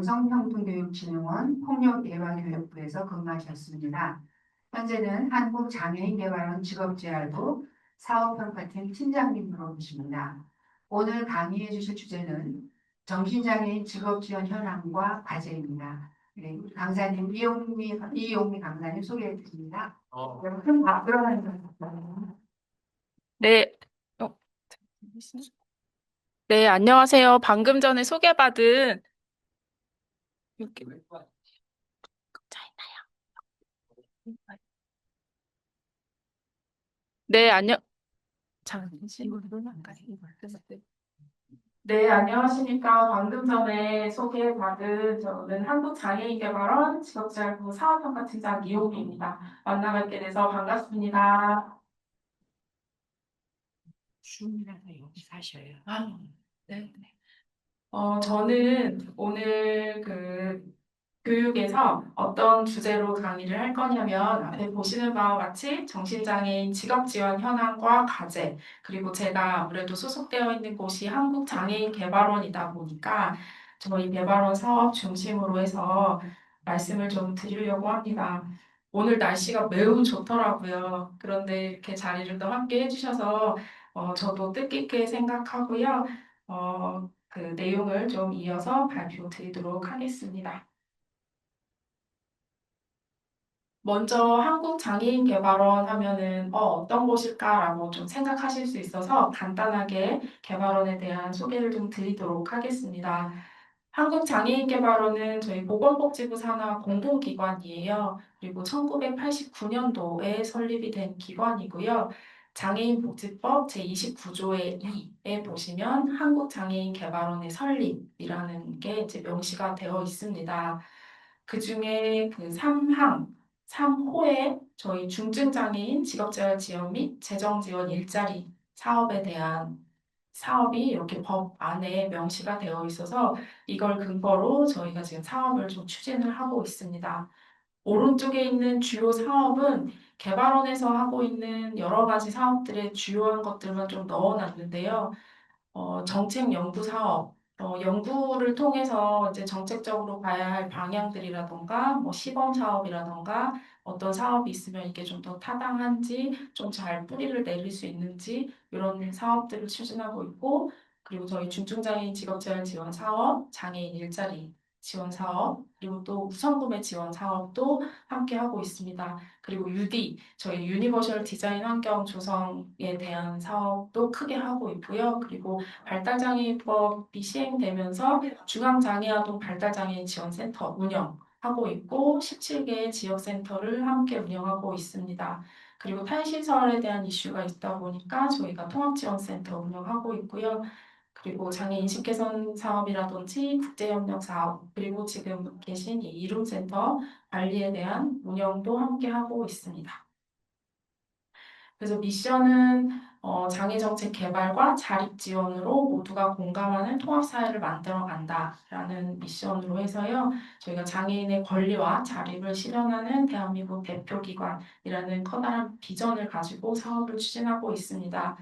남성평등교육진흥원 폭력예방교육부에서 근무하셨습니다. 현재는 한국장애인개발원 직업재활부 사업평가팀 팀장님으로 계십니다. 오늘 강의해 주실 주제는 정신장애인 직업지원 현황과 과제입니다. 네, 강사님 이용미 강사님 소개해 드립니다. 여러분 다 들어가는 것 네, 어, 네, 안녕하세요. 방금 전에 소개받은 여기 네, 네, 안녕하십니까. 방금 전에 소개받은 저는 한국장애인개발원 직업재활부 사업평가팀장 이호기입니다. 만나뵙게 돼서 반갑습니다. 줌이라서 여기 사셔요. 네. 저는 오늘 교육에서 어떤 주제로 강의를 할 거냐면 앞에 보시는 바와 같이 정신장애인 직업지원 현황과 과제, 그리고 제가 아무래도 소속되어 있는 곳이 한국장애인개발원이다 보니까 저희 개발원 사업 중심으로 해서 말씀을 좀 드리려고 합니다. 오늘 날씨가 매우 좋더라고요. 그런데 이렇게 자리를 또 함께 해주셔서 저도 뜻깊게 생각하고요. 그 내용을 좀 이어서 발표 드리도록 하겠습니다. 먼저 한국장애인개발원 하면은 어떤 곳일까라고 좀 생각하실 수 있어서 간단하게 개발원에 대한 소개를 좀 드리도록 하겠습니다. 한국장애인개발원은 저희 보건복지부 산하 공공기관이에요. 그리고 1989년도에 설립이 된 기관이고요. 장애인복지법 제29조의 2에 보시면 한국장애인개발원의 설립이라는 게 이제 명시가 되어 있습니다. 그 중에 그 3호에 저희 중증장애인 직업재활 지원 및 재정지원 일자리 사업에 대한 사업이 이렇게 법 안에 명시가 되어 있어서 이걸 근거로 저희가 지금 사업을 좀 추진을 하고 있습니다. 오른쪽에 있는 주요 사업은 개발원에서 하고 있는 여러 가지 사업들의 주요한 것들만 좀 넣어놨는데요. 정책 연구 사업, 연구를 통해서 이제 정책적으로 가야 할 방향들이라던가, 뭐 시범 사업이라던가, 어떤 사업이 있으면 이게 좀 더 타당한지, 좀 잘 뿌리를 내릴 수 있는지, 이런 사업들을 추진하고 있고, 그리고 저희 중증장애인 직업재활 지원 사업, 장애인 일자리 지원 사업, 그리고 또 우선구매 지원 사업도 함께 하고 있습니다. 그리고 UD, 저희 유니버셜 디자인 환경 조성에 대한 사업도 크게 하고 있고요. 그리고 발달장애인법이 시행되면서 중앙장애아동 발달장애인 지원센터 운영하고 있고 17개의 지역센터를 함께 운영하고 있습니다. 그리고 탈시설에 대한 이슈가 있다 보니까 저희가 통합지원센터 운영하고 있고요. 그리고 장애 인식 개선 사업이라든지 국제협력 사업, 그리고 지금 계신 이 이룸센터 관리에 대한 운영도 함께 하고 있습니다. 그래서 미션은 장애정책 개발과 자립 지원으로 모두가 공감하는 통합사회를 만들어 간다라는 미션으로 해서요. 저희가 장애인의 권리와 자립을 실현하는 대한민국 대표기관이라는 커다란 비전을 가지고 사업을 추진하고 있습니다.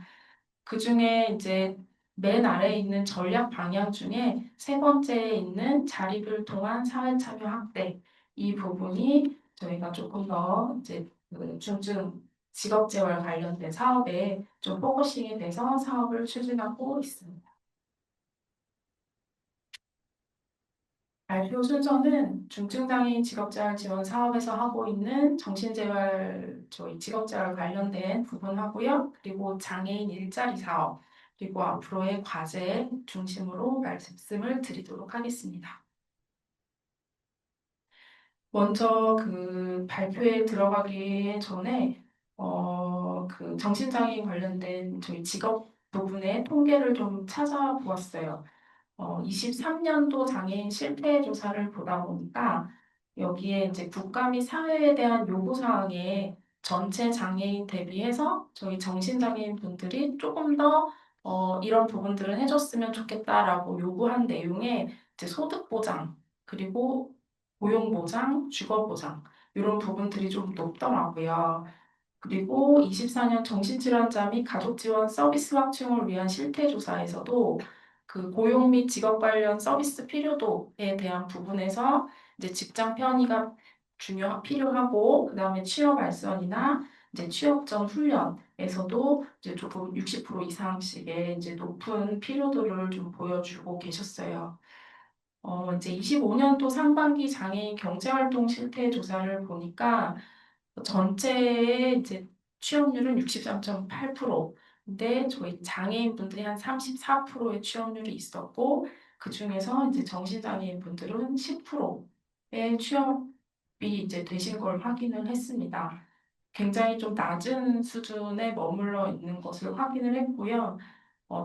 그 중에 이제 맨 아래에 있는 전략 방향 중에 세 번째에 있는 자립을 통한 사회 참여 확대 이 부분이 저희가 조금 더 이제 그 중증 직업재활 관련된 사업에 좀 포커싱이 돼서 사업을 추진하고 있습니다. 발표 순서는 중증장애인 직업재활 지원 사업에서 하고 있는 정신재활, 저희 직업재활 관련된 부분 하고요. 그리고 장애인 일자리 사업, 그리고 앞으로의 과제 중심으로 말씀을 드리도록 하겠습니다. 먼저 그 발표에 들어가기 전에 그 정신장애인 관련된 저희 직업 부분의 통계를 좀 찾아보았어요. 23년도 장애인 실태 조사를 보다 보니까 여기에 이제 국가 및 사회에 대한 요구 사항에 전체 장애인 대비해서 저희 정신장애인 분들이 조금 더 이런 부분들은 해줬으면 좋겠다라고 요구한 내용에 이제 소득 보장 그리고 고용 보장, 주거 보장 이런 부분들이 좀 높더라고요. 그리고 24년 정신질환자 및 가족지원 서비스 확충을 위한 실태조사에서도 그 고용 및 직업 관련 서비스 필요도에 대한 부분에서 이제 직장 편의가 필요하고, 그다음에 취업 알선이나 이제 취업 전 훈련에서도 이제 조금 60% 이상씩의 이제 높은 필요도를 좀 보여주고 계셨어요. 이제 25년도 상반기 장애인 경제활동 실태 조사를 보니까 전체의 이제 취업률은 63.8%. 근데 저희 장애인분들이 한 34%의 취업률이 있었고, 그 중에서 이제 정신장애인분들은 10%의 취업이 이제 되신 걸 확인을 했습니다. 굉장히 좀 낮은 수준에 머물러 있는 것을 확인을 했고요.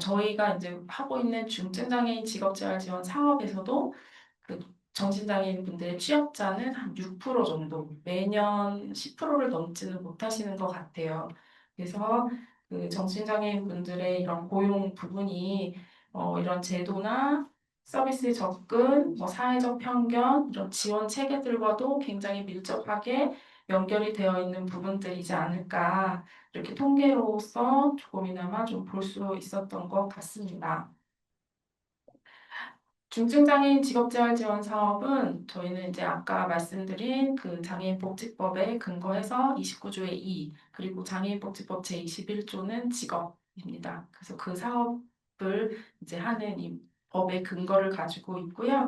저희가 이제 하고 있는 중증장애인 직업재활 지원 사업에서도 그 정신장애인 분들의 취업자는 한 6% 정도, 매년 10%를 넘지는 못하시는 것 같아요. 그래서 그 정신장애인 분들의 이런 고용 부분이 이런 제도나 서비스 접근, 뭐 사회적 편견, 이런 지원 체계들과도 굉장히 밀접하게 연결이 되어 있는 부분들이지 않을까, 이렇게 통계로서 조금이나마 좀 볼 수 있었던 것 같습니다. 중증장애인 직업재활 지원 사업은 저희는 이제 아까 말씀드린 그 장애인복지법에 근거해서 29조의 2, 그리고 장애인복지법 제21조는 직업입니다. 그래서 그 사업을 이제 하는 이 법의 근거를 가지고 있고요.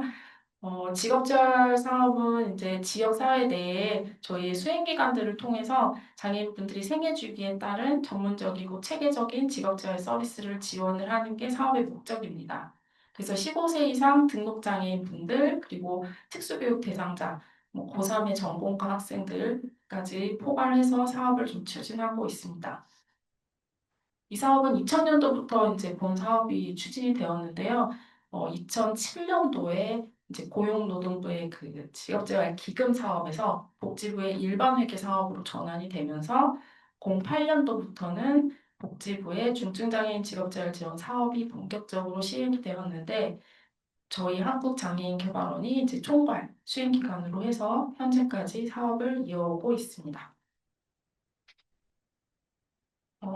직업재활 사업은 이제 지역 사회 내에 저희 수행기관들을 통해서 장애인분들이 생애 주기에 따른 전문적이고 체계적인 직업재활 서비스를 지원을 하는 게 사업의 목적입니다. 그래서 15세 이상 등록장애인 분들, 그리고 특수교육 대상자, 뭐 고3의 전공과 학생들까지 포괄해서 사업을 좀 추진하고 있습니다. 이 사업은 2000년도부터 이제 본 사업이 추진이 되었는데요. 2007년도에 이제 고용노동부의 그 직업재활 기금 사업에서 복지부의 일반 회계 사업으로 전환이 되면서 08년도부터는 복지부의 중증장애인 직업재활 지원 사업이 본격적으로 시행이 되었는데, 저희 한국장애인개발원이 이제 총괄 수행기관으로 해서 현재까지 사업을 이어오고 있습니다.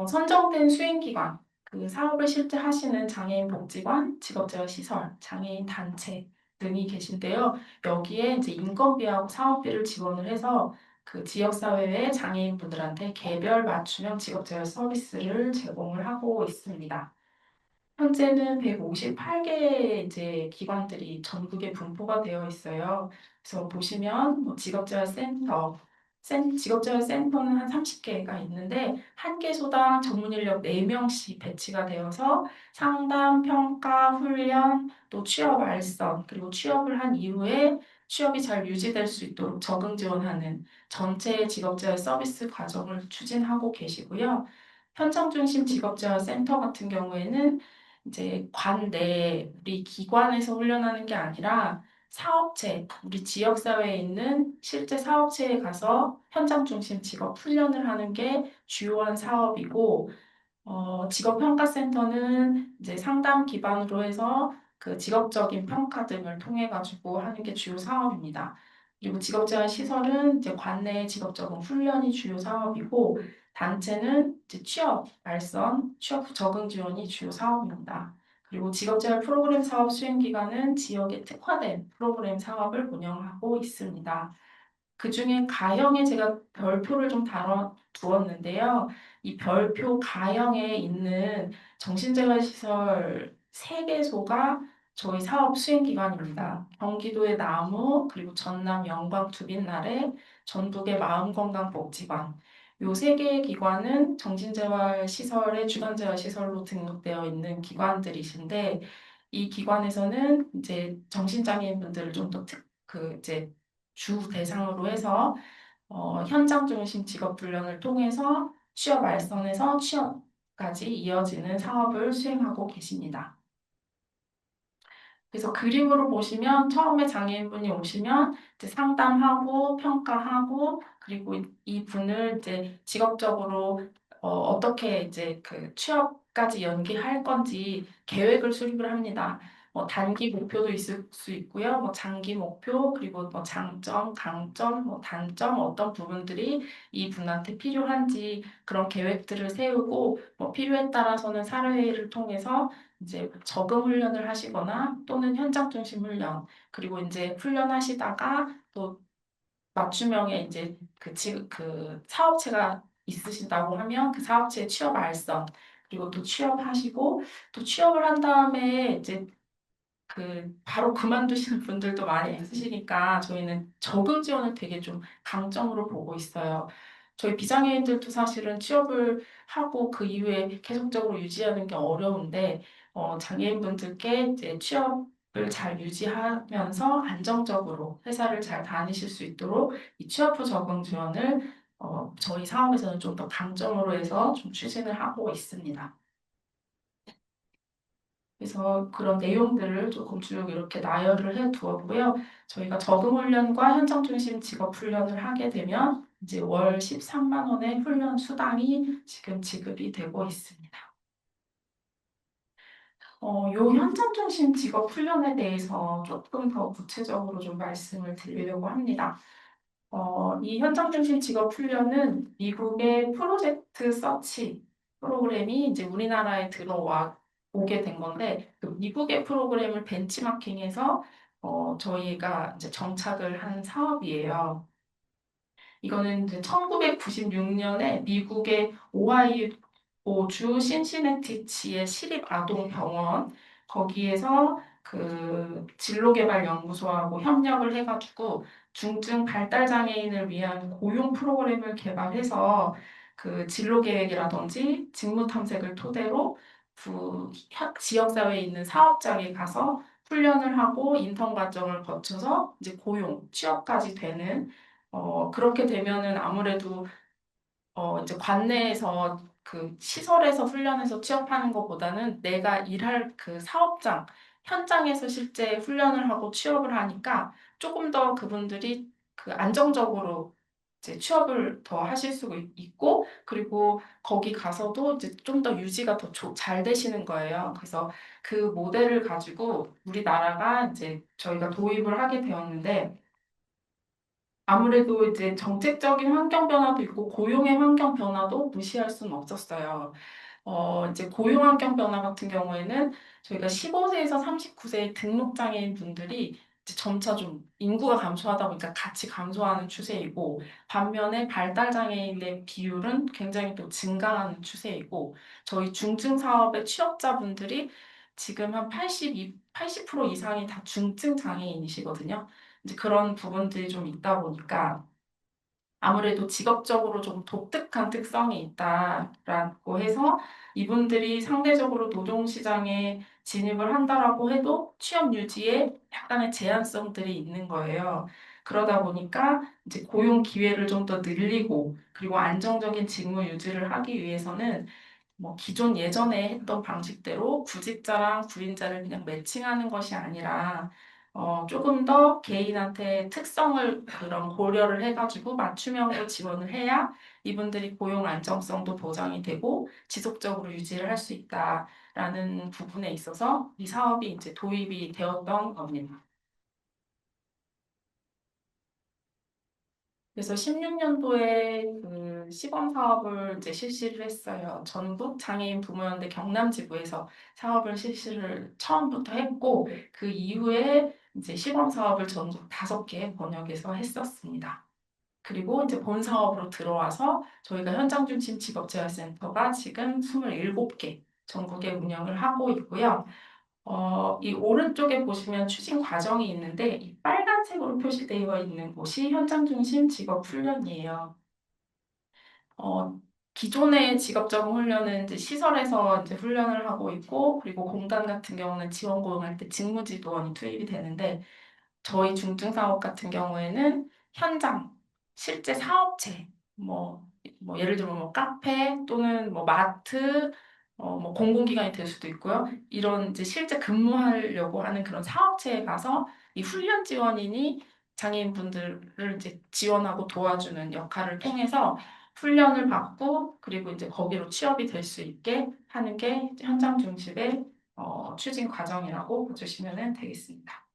선정된 수행기관, 그 사업을 실제 하시는 장애인 복지관, 직업재활시설, 장애인 단체 등이 계신데요. 여기에 이제 인건비하고 사업비를 지원을 해서 그 지역사회의 장애인분들한테 개별 맞춤형 직업재활 서비스를 제공을 하고 있습니다. 현재는 158개의 이제 기관들이 전국에 분포가 되어 있어요. 그래서 보시면 뭐 직업재활센터는 한 30개가 있는데 한 개소당 전문 인력 4명씩 배치가 되어서 상담, 평가, 훈련, 또 취업 알선, 그리고 취업을 한 이후에 취업이 잘 유지될 수 있도록 적응 지원하는 전체 직업재활 서비스 과정을 추진하고 계시고요. 현장 중심 직업재활센터 같은 경우에는 이제 관내 우리 기관에서 훈련하는 게 아니라 사업체, 우리 지역사회에 있는 실제 사업체에 가서 현장 중심 직업 훈련을 하는 게 주요한 사업이고, 직업평가센터는 이제 상담 기반으로 해서 그 직업적인 평가 등을 통해 가지고 하는 게 주요 사업입니다. 그리고 직업재활시설은 이제 관내 직업적인 훈련이 주요 사업이고, 단체는 이제 취업 알선, 취업 적응 지원이 주요 사업입니다. 그리고 직업재활 프로그램 사업 수행 기관은 지역에 특화된 프로그램 사업을 운영하고 있습니다. 그중에 가형에 제가 별표를 좀 달아 두었는데요. 이 별표 가형에 있는 정신재활시설 3개소가 저희 사업 수행기관입니다. 경기도의 나무, 그리고 전남 영광 두빛나래, 전북의 마음건강복지관. 요 3개의 기관은 정신재활시설의 주간재활시설로 등록되어 있는 기관들이신데, 이 기관에서는 이제 정신장애인분들을 좀 더 이제 주 대상으로 해서 현장 중심 직업 훈련을 통해서 취업 알선에서 취업까지 이어지는 사업을 수행하고 계십니다. 그래서 그림으로 보시면 처음에 장애인분이 오시면 이제 상담하고 평가하고, 그리고 이 분을 이제 직업적으로 어떻게 이제 그 취업까지 연계할 건지 계획을 수립을 합니다. 단기 목표도 있을 수 있고요. 장기 목표, 그리고 장점, 강점, 단점, 어떤 부분들이 이분한테 필요한지 그런 계획들을 세우고 필요에 따라서는 사례를 통해서 이제 적응 훈련을 하시거나 또는 현장 중심 훈련, 그리고 이제 훈련하시다가 또 맞춤형의 이제 그 사업체가 있으시다고 하면 그 사업체의 취업 알선, 그리고 또 취업하시고 또 취업을 한 다음에 이제 바로 그만두시는 분들도 많이 있으시니까 저희는 적응 지원을 되게 좀 강점으로 보고 있어요. 저희 비장애인들도 사실은 취업을 하고 그 이후에 계속적으로 유지하는 게 어려운데, 장애인분들께 이제 취업을 잘 유지하면서 안정적으로 회사를 잘 다니실 수 있도록 이 취업 후 적응 지원을 저희 사업에서는 좀 더 강점으로 해서 좀 추진을 하고 있습니다. 그래서 그런 내용들을 조금 쭉 이렇게 나열을 해 두었고요. 저희가 적응 훈련과 현장 중심 직업 훈련을 하게 되면 이제 월 13만 원의 훈련 수당이 지금 지급이 되고 있습니다. 요 현장 중심 직업 훈련에 대해서 조금 더 구체적으로 좀 말씀을 드리려고 합니다. 이 현장 중심 직업 훈련은 미국의 프로젝트 서치 프로그램이 이제 우리나라에 들어와 오게 된 건데, 그 미국의 프로그램을 벤치마킹해서 저희가 이제 정착을 한 사업이에요. 이거는 이제 1996년에 미국의 오하이오주 신시내티치의 시립아동병원 거기에서 그 진로개발연구소하고 협력을 해가지고 중증 발달 장애인을 위한 고용 프로그램을 개발해서 그 진로 계획이라든지 직무 탐색을 토대로 지역사회에 있는 사업장에 가서 훈련을 하고 인턴 과정을 거쳐서 이제 고용, 취업까지 되는 그렇게 되면은 아무래도 이제 관내에서 그 시설에서 훈련해서 취업하는 것보다는 내가 일할 그 사업장, 현장에서 실제 훈련을 하고 취업을 하니까 조금 더 그분들이 그 안정적으로 이제 취업을 더 하실 수 있고, 그리고 거기 가서도 이제 좀 더 유지가 더 잘 되시는 거예요. 그래서 그 모델을 가지고 우리나라가 이제 저희가 도입을 하게 되었는데, 아무래도 이제 정책적인 환경 변화도 있고 고용의 환경 변화도 무시할 수는 없었어요. 이제 고용 환경 변화 같은 경우에는 저희가 15세에서 39세 등록 장애인 분들이 이제 점차 좀 인구가 감소하다 보니까 같이 감소하는 추세이고, 반면에 발달 장애인의 비율은 굉장히 또 증가하는 추세이고, 저희 중증 사업의 취업자분들이 지금 한 80% 이상이 다 중증 장애인이시거든요. 이제 그런 부분들이 좀 있다 보니까 아무래도 직업적으로 좀 독특한 특성이 있다라고 해서 이분들이 상대적으로 노동시장에 진입을 한다라고 해도 취업 유지에 약간의 제한성들이 있는 거예요. 그러다 보니까 이제 고용 기회를 좀 더 늘리고 그리고 안정적인 직무 유지를 하기 위해서는 기존 예전에 했던 방식대로 구직자랑 구인자를 그냥 매칭하는 것이 아니라 조금 더 개인한테 특성을 그런 고려를 해가지고 맞춤형으로 지원을 해야 이분들이 고용 안정성도 보장이 되고 지속적으로 유지를 할 수 있다라는 부분에 있어서 이 사업이 이제 도입이 되었던 겁니다. 그래서 16년도에 그 시범 사업을 이제 실시를 했어요. 전국 장애인 부모연대 경남지부에서 사업을 실시를 처음부터 했고, 그 이후에 이제 시범 사업을 전국 5개 번역해서 했었습니다. 그리고 이제 본 사업으로 들어와서 저희가 현장 중심 직업재활센터가 지금 27개 전국에 운영을 하고 있고요. 이 오른쪽에 보시면 추진 과정이 있는데 이 빨간색으로 표시되어 있는 곳이 현장 중심 직업 훈련이에요. 어, 기존의 직업 적응 훈련은 이제 시설에서 이제 훈련을 하고 있고, 그리고 공단 같은 경우는 지원 고용할 때 직무지도원이 투입이 되는데, 저희 중증사업 같은 경우에는 현장, 실제 사업체, 예를 들면 카페 또는 마트, 공공기관이 될 수도 있고요. 이런 이제 실제 근무하려고 하는 그런 사업체에 가서 이 훈련 지원인이 장애인분들을 이제 지원하고 도와주는 역할을 통해서 훈련을 받고 그리고 이제 거기로 취업이 될 수 있게 하는 게 현장 중심의 추진 과정이라고 보시면 되겠습니다.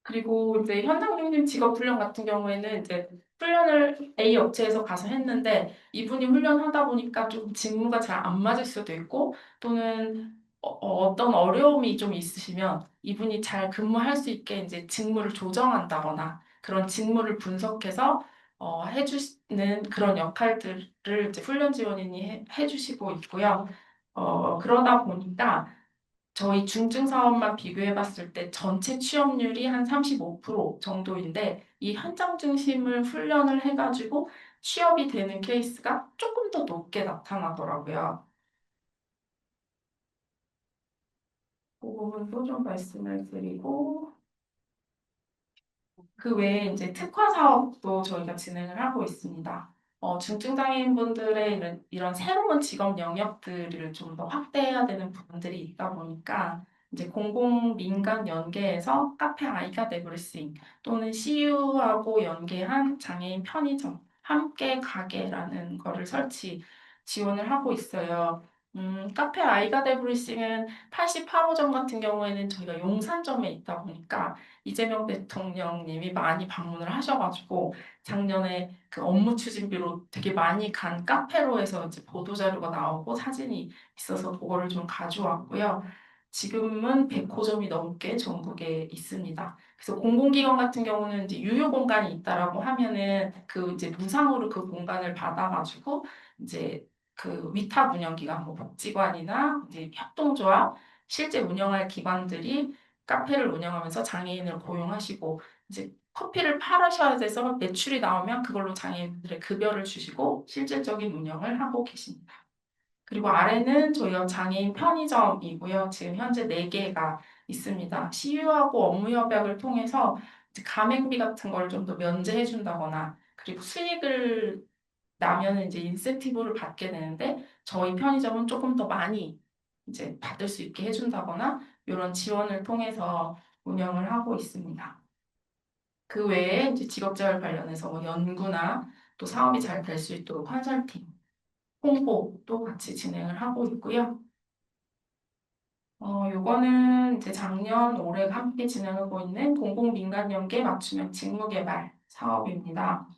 그리고 이제 현장 중심 직업 훈련 같은 경우에는 이제 훈련을 A 업체에서 가서 했는데 이분이 훈련하다 보니까 좀 직무가 잘 안 맞을 수도 있고 또는 어떤 어려움이 좀 있으시면 이분이 잘 근무할 수 있게 이제 직무를 조정한다거나 그런 직무를 분석해서 해주시는 그런 역할들을 이제 훈련 지원인이 해주시고 있고요. 그러다 보니까 저희 중증 사업만 비교해 봤을 때 전체 취업률이 한 35% 정도인데 이 현장 중심을 훈련을 해가지고 취업이 되는 케이스가 조금 더 높게 나타나더라고요. 그 부분도 좀 말씀을 드리고 그 외에 이제 특화 사업도 저희가 진행을 하고 있습니다. 중증장애인분들의 이런 새로운 직업 영역들을 좀 더 확대해야 되는 부분들이 있다 보니까 이제 공공 민간 연계에서 카페 아이가 데브리싱 또는 CU하고 연계한 장애인 편의점 함께 가게라는 거를 지원을 하고 있어요. 카페 아이가 데브리싱은 88호점 같은 경우에는 저희가 용산점에 있다 보니까 이재명 대통령님이 많이 방문을 하셔가지고 작년에 그 업무 추진비로 되게 많이 간 카페로 해서 이제 보도자료가 나오고 사진이 있어서 그거를 좀 가져왔고요. 지금은 100호점이 넘게 전국에 있습니다. 그래서 공공기관 같은 경우는 이제 유휴 공간이 있다라고 하면은 그 이제 무상으로 그 공간을 받아가지고 이제 그 위탁 운영기관, 뭐 복지관이나 이제 협동조합, 실제 운영할 기관들이 카페를 운영하면서 장애인을 고용하시고 이제 커피를 팔으셔야 돼서 매출이 나오면 그걸로 장애인들의 급여를 주시고 실질적인 운영을 하고 계십니다. 그리고 아래는 저희가 장애인 편의점이고요. 지금 현재 4개가 있습니다. CU하고 업무 협약을 통해서 이제 가맹비 같은 걸 좀 더 면제해 준다거나 그리고 수익을 나면은 이제 인센티브를 받게 되는데 저희 편의점은 조금 더 많이 이제 받을 수 있게 해준다거나 이런 지원을 통해서 운영을 하고 있습니다. 그 외에 이제 직업재활 관련해서 뭐 연구나 또 사업이 잘 될 수 있도록 컨설팅, 홍보도 같이 진행을 하고 있고요. 요거는 이제 작년, 올해 함께 진행하고 있는 공공민간연계 맞춤형 직무개발 사업입니다.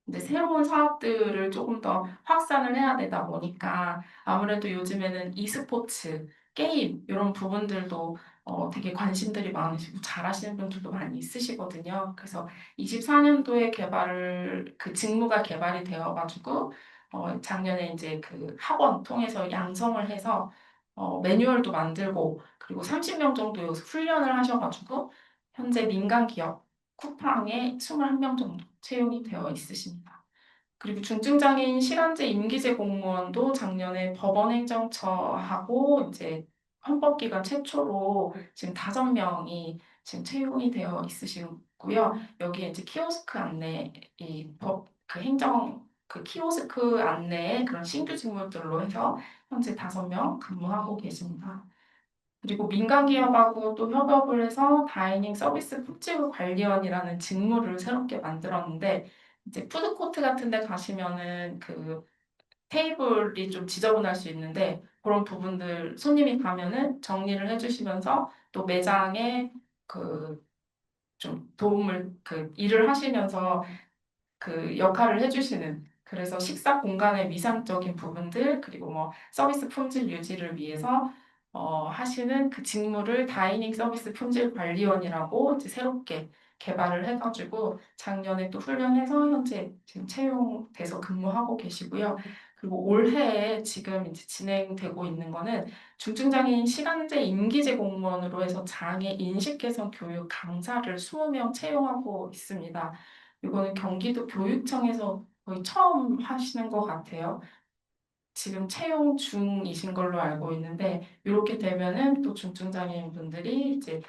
이제 새로운 사업들을 조금 더 확산을 해야 되다 보니까 아무래도 요즘에는 e스포츠, 게임 이런 부분들도 되게 관심들이 많으시고 잘하시는 분들도 많이 있으시거든요. 그래서 24년도에 그 직무가 개발이 되어가지고 작년에 이제 그 학원 통해서 양성을 해서 매뉴얼도 만들고 그리고 30명 정도 여기서 훈련을 하셔가지고 현재 민간 기업 쿠팡에 21명 정도 채용이 되어 있으십니다. 그리고 중증장애인 실한제 임기제 공무원도 작년에 법원행정처하고 이제 헌법기관 최초로 지금 5명이 지금 채용이 되어 있으시고요. 여기에 이제 키오스크 안내, 그 행정, 그 키오스크 안내에 그런 신규 직무들로 해서 현재 5명 근무하고 계십니다. 그리고 민간 기업하고 또 협업을 해서 다이닝 서비스 푸드체육 관리원이라는 직무를 새롭게 만들었는데 이제 푸드코트 같은 데 가시면은 그 테이블이 좀 지저분할 수 있는데 그런 부분들 손님이 가면은 정리를 해주시면서 또 매장에 그 좀 도움을 그 일을 하시면서 그 역할을 해주시는 그래서 식사 공간의 위상적인 부분들 그리고 뭐 서비스 품질 유지를 위해서 하시는 그 직무를 다이닝 서비스 품질 관리원이라고 이제 새롭게 개발을 해가지고 작년에 또 훈련해서 현재 지금 채용돼서 근무하고 계시고요. 그리고 올해에 지금 이제 진행되고 있는 거는 중증장애인 시간제 임기제 공무원으로 해서 장애 인식 개선 교육 강사를 20명 채용하고 있습니다. 이거는 경기도 교육청에서 거의 처음 하시는 것 같아요. 지금 채용 중이신 걸로 알고 있는데, 이렇게 되면은 또 중증장애인 분들이 이제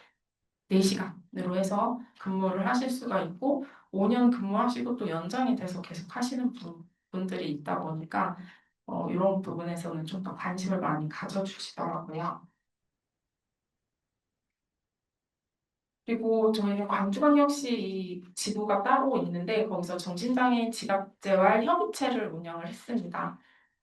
4시간으로 해서 근무를 하실 수가 있고, 5년 근무하시고 또 연장이 돼서 계속 하시는 분들이 있다 보니까, 이런 부분에서는 좀 더 관심을 많이 가져주시더라고요. 그리고 저희는 광주광역시 이 지부가 따로 있는데 거기서 정신장애인 지갑재활 협의체를 운영을 했습니다.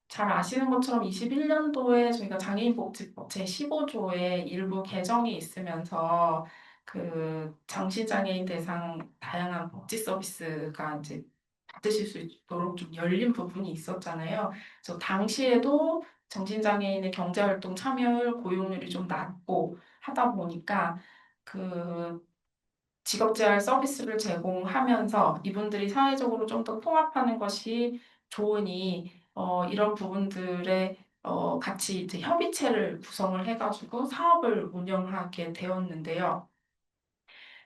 잘 아시는 것처럼 21년도에 저희가 장애인복지법 제15조에 일부 개정이 있으면서 그 정신장애인 대상 다양한 복지 서비스가 이제 받으실 수 있도록 좀 열린 부분이 있었잖아요. 그래서 당시에도 정신장애인의 경제활동 참여율, 고용률이 좀 낮고 하다 보니까 그 직업재활 서비스를 제공하면서 이분들이 사회적으로 좀 더 통합하는 것이 좋으니 이런 부분들에 같이 이제 협의체를 구성을 해가지고 사업을 운영하게 되었는데요.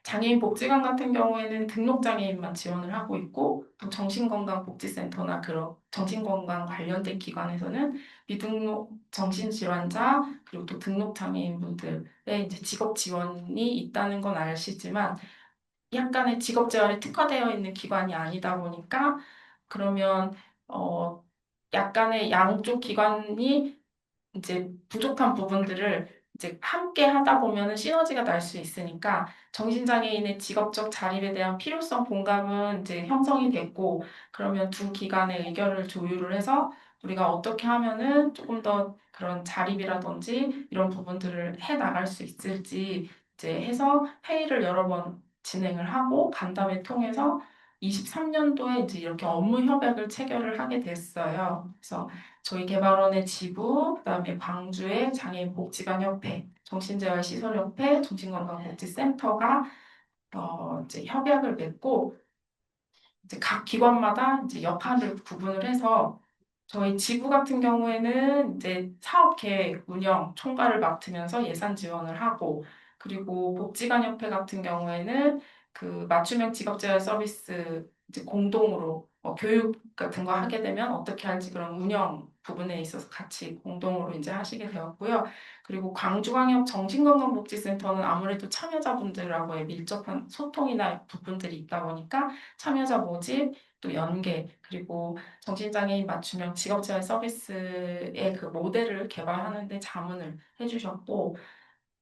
장애인 복지관 같은 경우에는 등록장애인만 지원을 하고 있고 또 정신건강복지센터나 그런 정신건강 관련된 기관에서는 미등록 정신질환자 그리고 또 등록장애인분들의 이제 직업 지원이 있다는 건 아시지만 약간의 직업 재활에 특화되어 있는 기관이 아니다 보니까 그러면 어 약간의 양쪽 기관이 이제 부족한 부분들을 이제 함께 하다 보면은 시너지가 날 수 있으니까 정신장애인의 직업적 자립에 대한 필요성 공감은 이제 형성이 됐고 그러면 두 기관의 의견을 조율을 해서 우리가 어떻게 하면은 조금 더 그런 자립이라든지 이런 부분들을 해 나갈 수 있을지 이제 해서 회의를 여러 번 진행을 하고 간담회 통해서 23년도에 이제 이렇게 업무 협약을 체결을 하게 됐어요. 그래서 저희 개발원의 지부, 그다음에 광주의 장애인복지관협회, 정신재활시설협회, 정신건강복지센터가 이제 협약을 맺고 이제 각 기관마다 이제 역할을 구분을 해서 저희 지부 같은 경우에는 이제 사업 계획, 운영, 총괄을 맡으면서 예산 지원을 하고 그리고 복지관협회 같은 경우에는 그 맞춤형 직업재활 서비스 이제 공동으로 교육 같은 거 하게 되면 어떻게 할지 그런 운영 부분에 있어서 같이 공동으로 이제 하시게 되었고요. 그리고 광주광역 정신건강복지센터는 아무래도 참여자분들하고의 밀접한 소통이나 부분들이 있다 보니까 참여자 모집, 또 연계, 그리고 정신장애인 맞춤형 직업재활 서비스의 그 모델을 개발하는 데 자문을 해주셨고,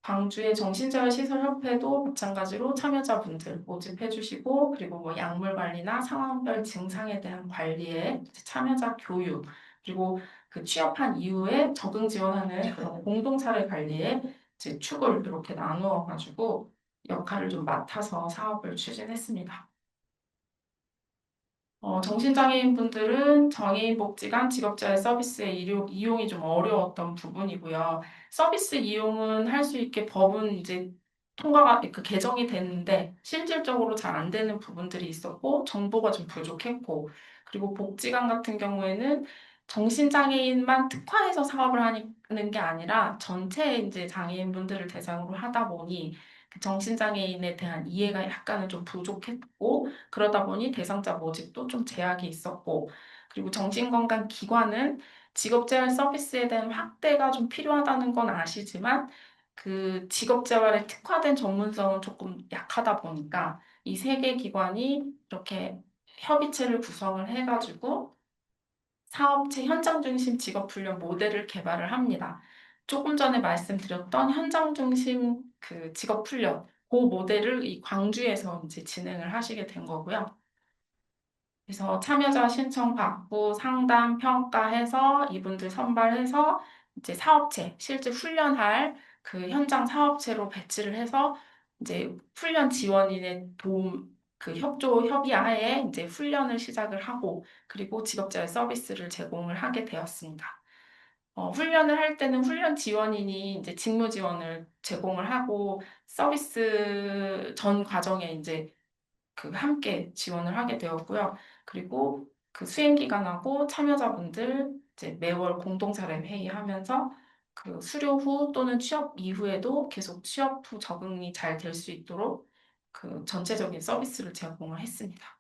광주의 정신재활시설협회도 마찬가지로 참여자분들 모집해주시고, 그리고 뭐 약물 관리나 상황별 증상에 대한 관리에 이제 참여자 교육, 그리고 그 취업한 이후에 적응 지원하는 그런 공동사례 관리에 이제 축을 이렇게 나누어 가지고 역할을 좀 맡아서 사업을 추진했습니다. 정신장애인 분들은 장애인복지관 직업재활 서비스의 이용이 좀 어려웠던 부분이고요. 서비스 이용은 할 수 있게 법은 이제 통과가, 그 개정이 됐는데 실질적으로 잘 안 되는 부분들이 있었고 정보가 좀 부족했고 그리고 복지관 같은 경우에는 정신장애인만 특화해서 사업을 하는 게 아니라 전체 이제 장애인분들을 대상으로 하다 보니 그 정신장애인에 대한 이해가 약간은 좀 부족했고 그러다 보니 대상자 모집도 좀 제약이 있었고, 그리고 정신건강기관은 직업재활 서비스에 대한 확대가 좀 필요하다는 건 아시지만, 그 직업재활에 특화된 전문성은 조금 약하다 보니까 이 세 개 기관이 이렇게 협의체를 구성을 해가지고 사업체 현장 중심 직업 훈련 모델을 개발을 합니다. 조금 전에 말씀드렸던 현장 중심 그 직업 훈련, 그 모델을 이 광주에서 이제 진행을 하시게 된 거고요. 그래서 참여자 신청 받고 상담 평가해서 이분들 선발해서 이제 사업체 실제 훈련할 그 현장 사업체로 배치를 해서 이제 훈련 지원인의 도움 그 협의하에 이제 훈련을 시작을 하고 그리고 직업재활 서비스를 제공을 하게 되었습니다. 훈련을 할 때는 훈련 지원인이 이제 직무 지원을 제공을 하고 서비스 전 과정에 이제 그 함께 지원을 하게 되었고요. 그리고 그 수행 기간하고 참여자분들 이제 매월 공동사례 회의하면서 그 수료 후 또는 취업 이후에도 계속 취업 후 적응이 잘 될 수 있도록 그 전체적인 서비스를 제공을 했습니다.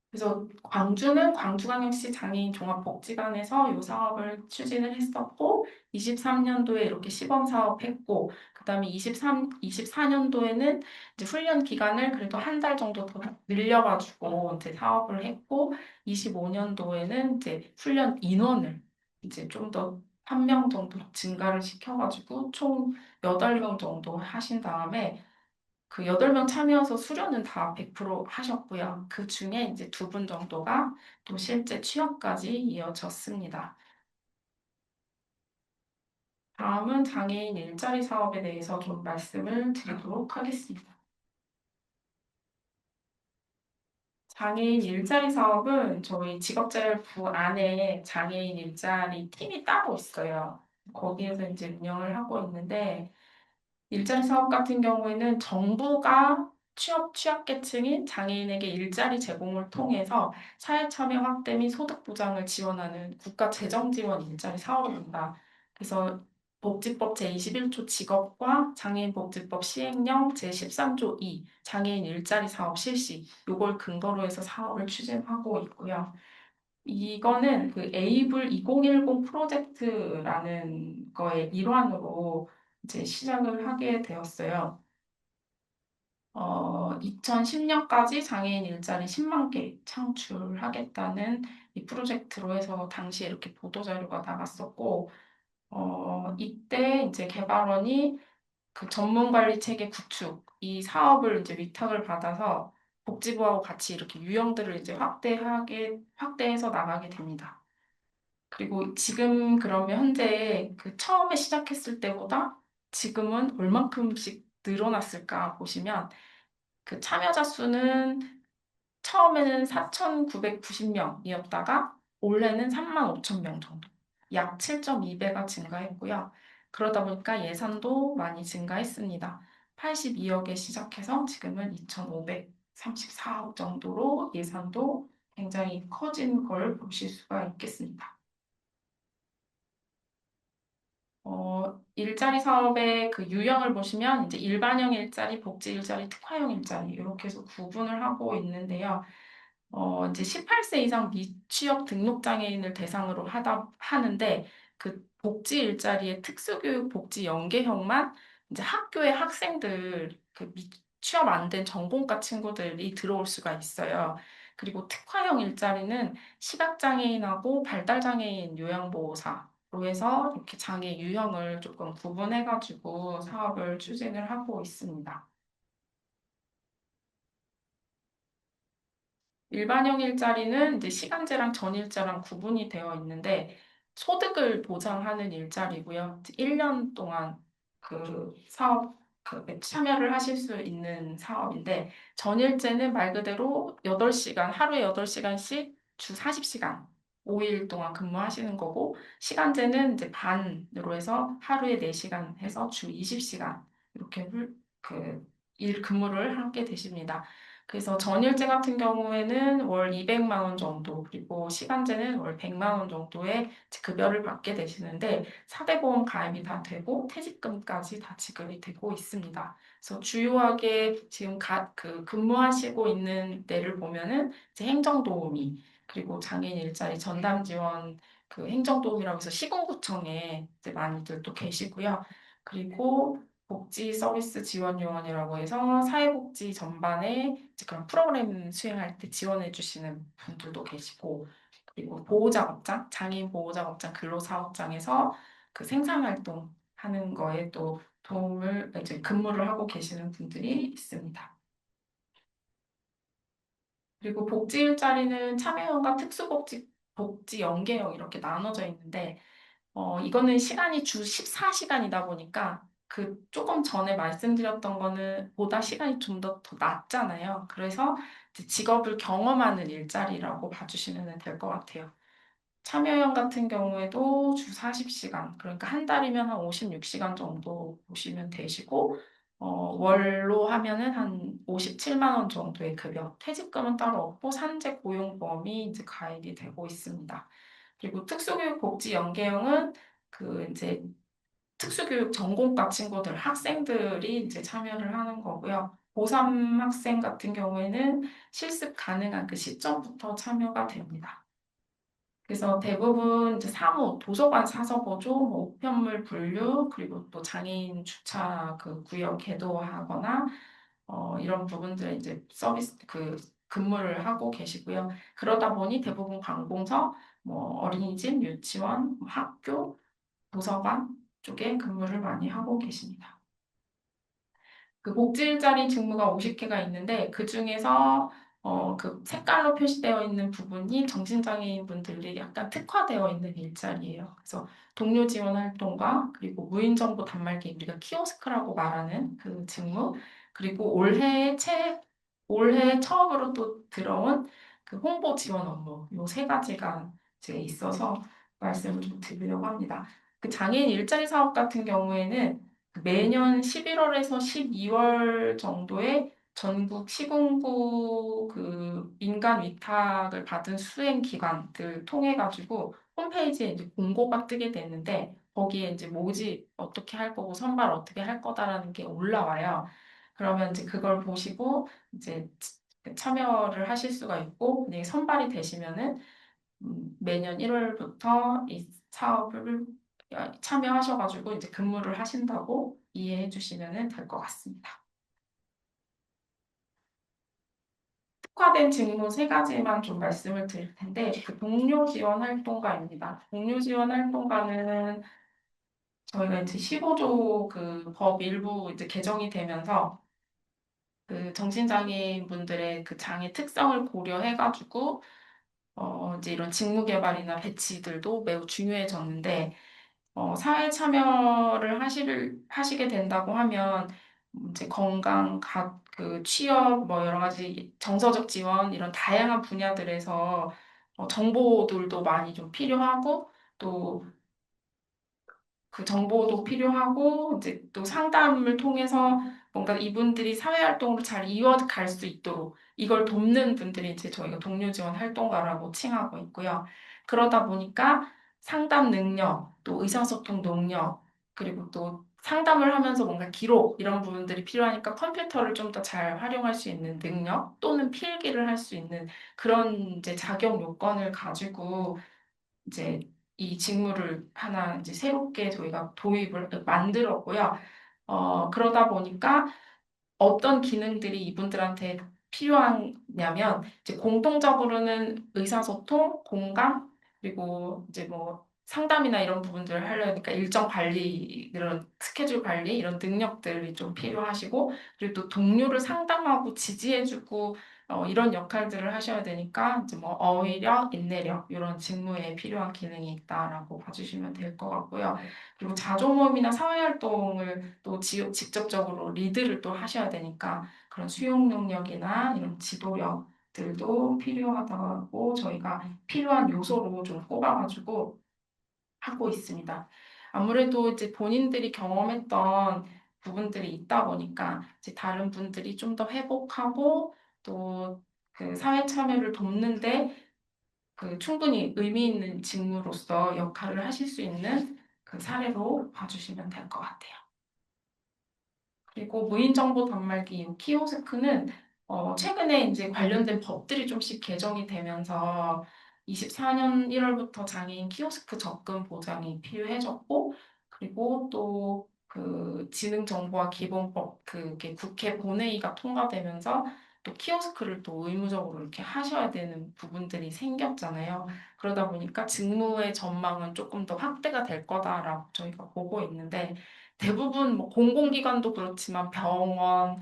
그래서 광주는 광주광역시 장애인 종합복지관에서 이 사업을 추진을 했었고, 23년도에 이렇게 시범 사업했고, 그다음에 24년도에는 이제 훈련 기간을 그래도 한 달 정도 더 늘려가지고 이제 사업을 했고, 25년도에는 이제 훈련 인원을 이제 좀 더 한 명 정도 증가를 시켜가지고 총 8명 정도 하신 다음에 그 8명 참여해서 수료는 다 100% 하셨고요. 그 중에 이제 2분 정도가 또 실제 취업까지 이어졌습니다. 다음은 장애인 일자리 사업에 대해서 좀 말씀을 드리도록 하겠습니다. 장애인 일자리 사업은 저희 직업재활부 안에 장애인 일자리 팀이 따로 있어요. 거기에서 이제 운영을 하고 있는데, 일자리 사업 같은 경우에는 정부가 취약계층인 장애인에게 일자리 제공을 통해서 사회 참여 확대 및 소득 보장을 지원하는 국가 재정 지원 일자리 사업입니다. 그래서 복지법 제21조 직업과 장애인 복지법 시행령 제13조 2 장애인 일자리 사업 실시 요걸 근거로 해서 사업을 추진하고 있고요. 이거는 그 에이블 2010 프로젝트라는 거의 일환으로 이제 시작을 하게 되었어요. 2010년까지 장애인 일자리 10만 개 창출하겠다는 이 프로젝트로 해서 당시에 이렇게 보도자료가 나갔었고, 이때 이제 개발원이 그 전문관리 체계 구축, 이 사업을 이제 위탁을 받아서 복지부하고 같이 이렇게 유형들을 이제 확대해서 나가게 됩니다. 그리고 지금 그러면 현재 그 처음에 시작했을 때보다 지금은 얼만큼씩 늘어났을까 보시면 그 참여자 수는 처음에는 4,990명이었다가 올해는 35,000명 정도, 약 7.2배가 증가했고요. 그러다 보니까 예산도 많이 증가했습니다. 82억에 시작해서 지금은 2,534억 정도로 예산도 굉장히 커진 걸 보실 수가 있겠습니다. 일자리 사업의 그 유형을 보시면 이제 일반형 일자리, 복지 일자리, 특화형 일자리 이렇게 해서 구분을 하고 있는데요. 이제 18세 이상 미취업 등록 장애인을 대상으로 하는데 그 복지 일자리의 특수교육 복지 연계형만 이제 학교의 학생들 그 취업 안 된 전공과 친구들이 들어올 수가 있어요. 그리고 특화형 일자리는 시각장애인하고 발달장애인 요양보호사로 해서 이렇게 장애 유형을 조금 구분해가지고 사업을 추진을 하고 있습니다. 일반형 일자리는 이제 시간제랑 전일자랑 구분이 되어 있는데 소득을 보장하는 일자리고요. 1년 동안 그 사업 참여를 하실 수 있는 사업인데 전일제는 말 그대로 8시간, 하루에 8시간씩 주 40시간, 5일 동안 근무하시는 거고 시간제는 이제 반으로 해서 하루에 4시간 해서 주 20시간 이렇게 일 근무를 하게 되십니다. 그래서 전일제 같은 경우에는 월 200만 원 정도, 그리고 시간제는 월 100만 원 정도의 급여를 받게 되시는데, 4대 보험 가입이 다 되고, 퇴직금까지 다 지급이 되고 있습니다. 그래서 주요하게 지금 근무하시고 있는 데를 보면은, 이제 행정도우미, 그리고 장애인 일자리 전담 지원, 그 행정도우미라고 해서 시군구청에 이제 많이들 또 계시고요. 그리고 복지 서비스 지원 요원이라고 해서 사회복지 전반에 이제 그런 프로그램 수행할 때 지원해 주시는 분들도 계시고, 그리고 보호작업장, 장애인 보호작업장 근로사업장에서 그 생산활동 하는 거에 또 도움을 이제 근무를 하고 계시는 분들이 있습니다. 그리고 복지 일자리는 참여형과 복지 연계형 이렇게 나눠져 있는데 이거는 시간이 주 14시간이다 보니까 그 조금 전에 말씀드렸던 거는 보다 시간이 좀 더 낮잖아요. 그래서 이제 직업을 경험하는 일자리라고 봐주시면 될 것 같아요. 참여형 같은 경우에도 주 40시간, 그러니까 한 달이면 한 56시간 정도 보시면 되시고, 월로 하면은 한 57만 원 정도의 급여, 퇴직금은 따로 없고 산재 고용보험이 이제 가입이 되고 있습니다. 그리고 특수교육 복지 연계형은 그 이제 특수교육 전공과 친구들, 학생들이 이제 참여를 하는 거고요. 고3 학생 같은 경우에는 실습 가능한 그 시점부터 참여가 됩니다. 그래서 대부분 이제 사무, 도서관 사서 보조, 뭐 우편물 분류, 그리고 또 장애인 주차 그 구역 개도하거나 이런 부분들에 이제 서비스 근무를 하고 계시고요. 그러다 보니 대부분 관공서, 뭐 어린이집, 유치원, 뭐 학교, 도서관 쪽에 근무를 많이 하고 계십니다. 그 복지 일자리 직무가 50개가 있는데 그 중에서 그 색깔로 표시되어 있는 부분이 정신장애인 분들이 약간 특화되어 있는 일자리예요. 그래서 동료 지원 활동과 그리고 무인 정보 단말기 우리가 키오스크라고 말하는 그 직무 그리고 올해 처음으로 또 들어온 그 홍보 지원 업무 요 세 가지가 이제 있어서 말씀을 좀 드리려고 합니다. 그 장애인 일자리 사업 같은 경우에는 매년 11월에서 12월 정도에 전국 시군구 그 민간 위탁을 받은 수행 기관들 통해 가지고 홈페이지에 이제 공고가 뜨게 되는데 거기에 이제 모집 어떻게 할 거고 선발 어떻게 할 거다라는 게 올라와요. 그러면 이제 그걸 보시고 이제 참여를 하실 수가 있고 만약에 선발이 되시면은 매년 1월부터 이 사업을 참여하셔가지고 이제 근무를 하신다고 이해해 주시면 될 것 같습니다. 특화된 직무 세 가지만 좀 말씀을 드릴 텐데, 그 동료 지원 활동가입니다. 동료 지원 활동가는 저희가 이제 15조 그 법 일부 이제 개정이 되면서 그 정신장애인 분들의 그 장애 특성을 고려해가지고 이제 이런 직무 개발이나 배치들도 매우 중요해졌는데 사회 참여를 하시게 된다고 하면 이제 건강, 그 취업, 뭐 여러 가지 정서적 지원 이런 다양한 분야들에서 정보들도 많이 좀 필요하고 또 그 정보도 필요하고 이제 또 상담을 통해서 뭔가 이분들이 사회활동으로 잘 이어갈 수 있도록 이걸 돕는 분들이 이제 저희가 동료 지원 활동가라고 칭하고 있고요. 그러다 보니까 상담 능력, 또 의사소통 능력, 그리고 또 상담을 하면서 뭔가 기록 이런 부분들이 필요하니까 컴퓨터를 좀 더 잘 활용할 수 있는 능력 또는 필기를 할 수 있는 그런 이제 자격 요건을 가지고 이제 이 직무를 하나 이제 새롭게 저희가 도입을 만들었고요. 그러다 보니까 어떤 기능들이 이분들한테 필요하냐면 이제 공통적으로는 의사소통, 공감, 그리고 이제 뭐 상담이나 이런 부분들을 하려니까 일정 관리, 이런 스케줄 관리, 이런 능력들이 좀 필요하시고, 그리고 또 동료를 상담하고 지지해주고, 이런 역할들을 하셔야 되니까, 이제 뭐 어휘력, 인내력, 이런 직무에 필요한 기능이 있다라고 봐주시면 될 것 같고요. 그리고 자조모임이나 사회활동을 또 직접적으로 리드를 또 하셔야 되니까 그런 수용 능력이나 이런 지도력들도 필요하다고 저희가 필요한 요소로 좀 꼽아가지고 하고 있습니다. 아무래도 이제 본인들이 경험했던 부분들이 있다 보니까 이제 다른 분들이 좀 더 회복하고 또 그 사회 참여를 돕는데 그 충분히 의미 있는 직무로서 역할을 하실 수 있는 그 사례로 봐주시면 될 것 같아요. 그리고 무인정보 단말기 이 키오스크는 최근에 이제 관련된 법들이 좀씩 개정이 되면서 24년 1월부터 장애인 키오스크 접근 보장이 필요해졌고 그리고 또 그 지능정보화 기본법 그게 국회 본회의가 통과되면서 또 키오스크를 또 의무적으로 이렇게 하셔야 되는 부분들이 생겼잖아요. 그러다 보니까 직무의 전망은 조금 더 확대가 될 거다라고 저희가 보고 있는데 대부분 뭐 공공기관도 그렇지만 병원,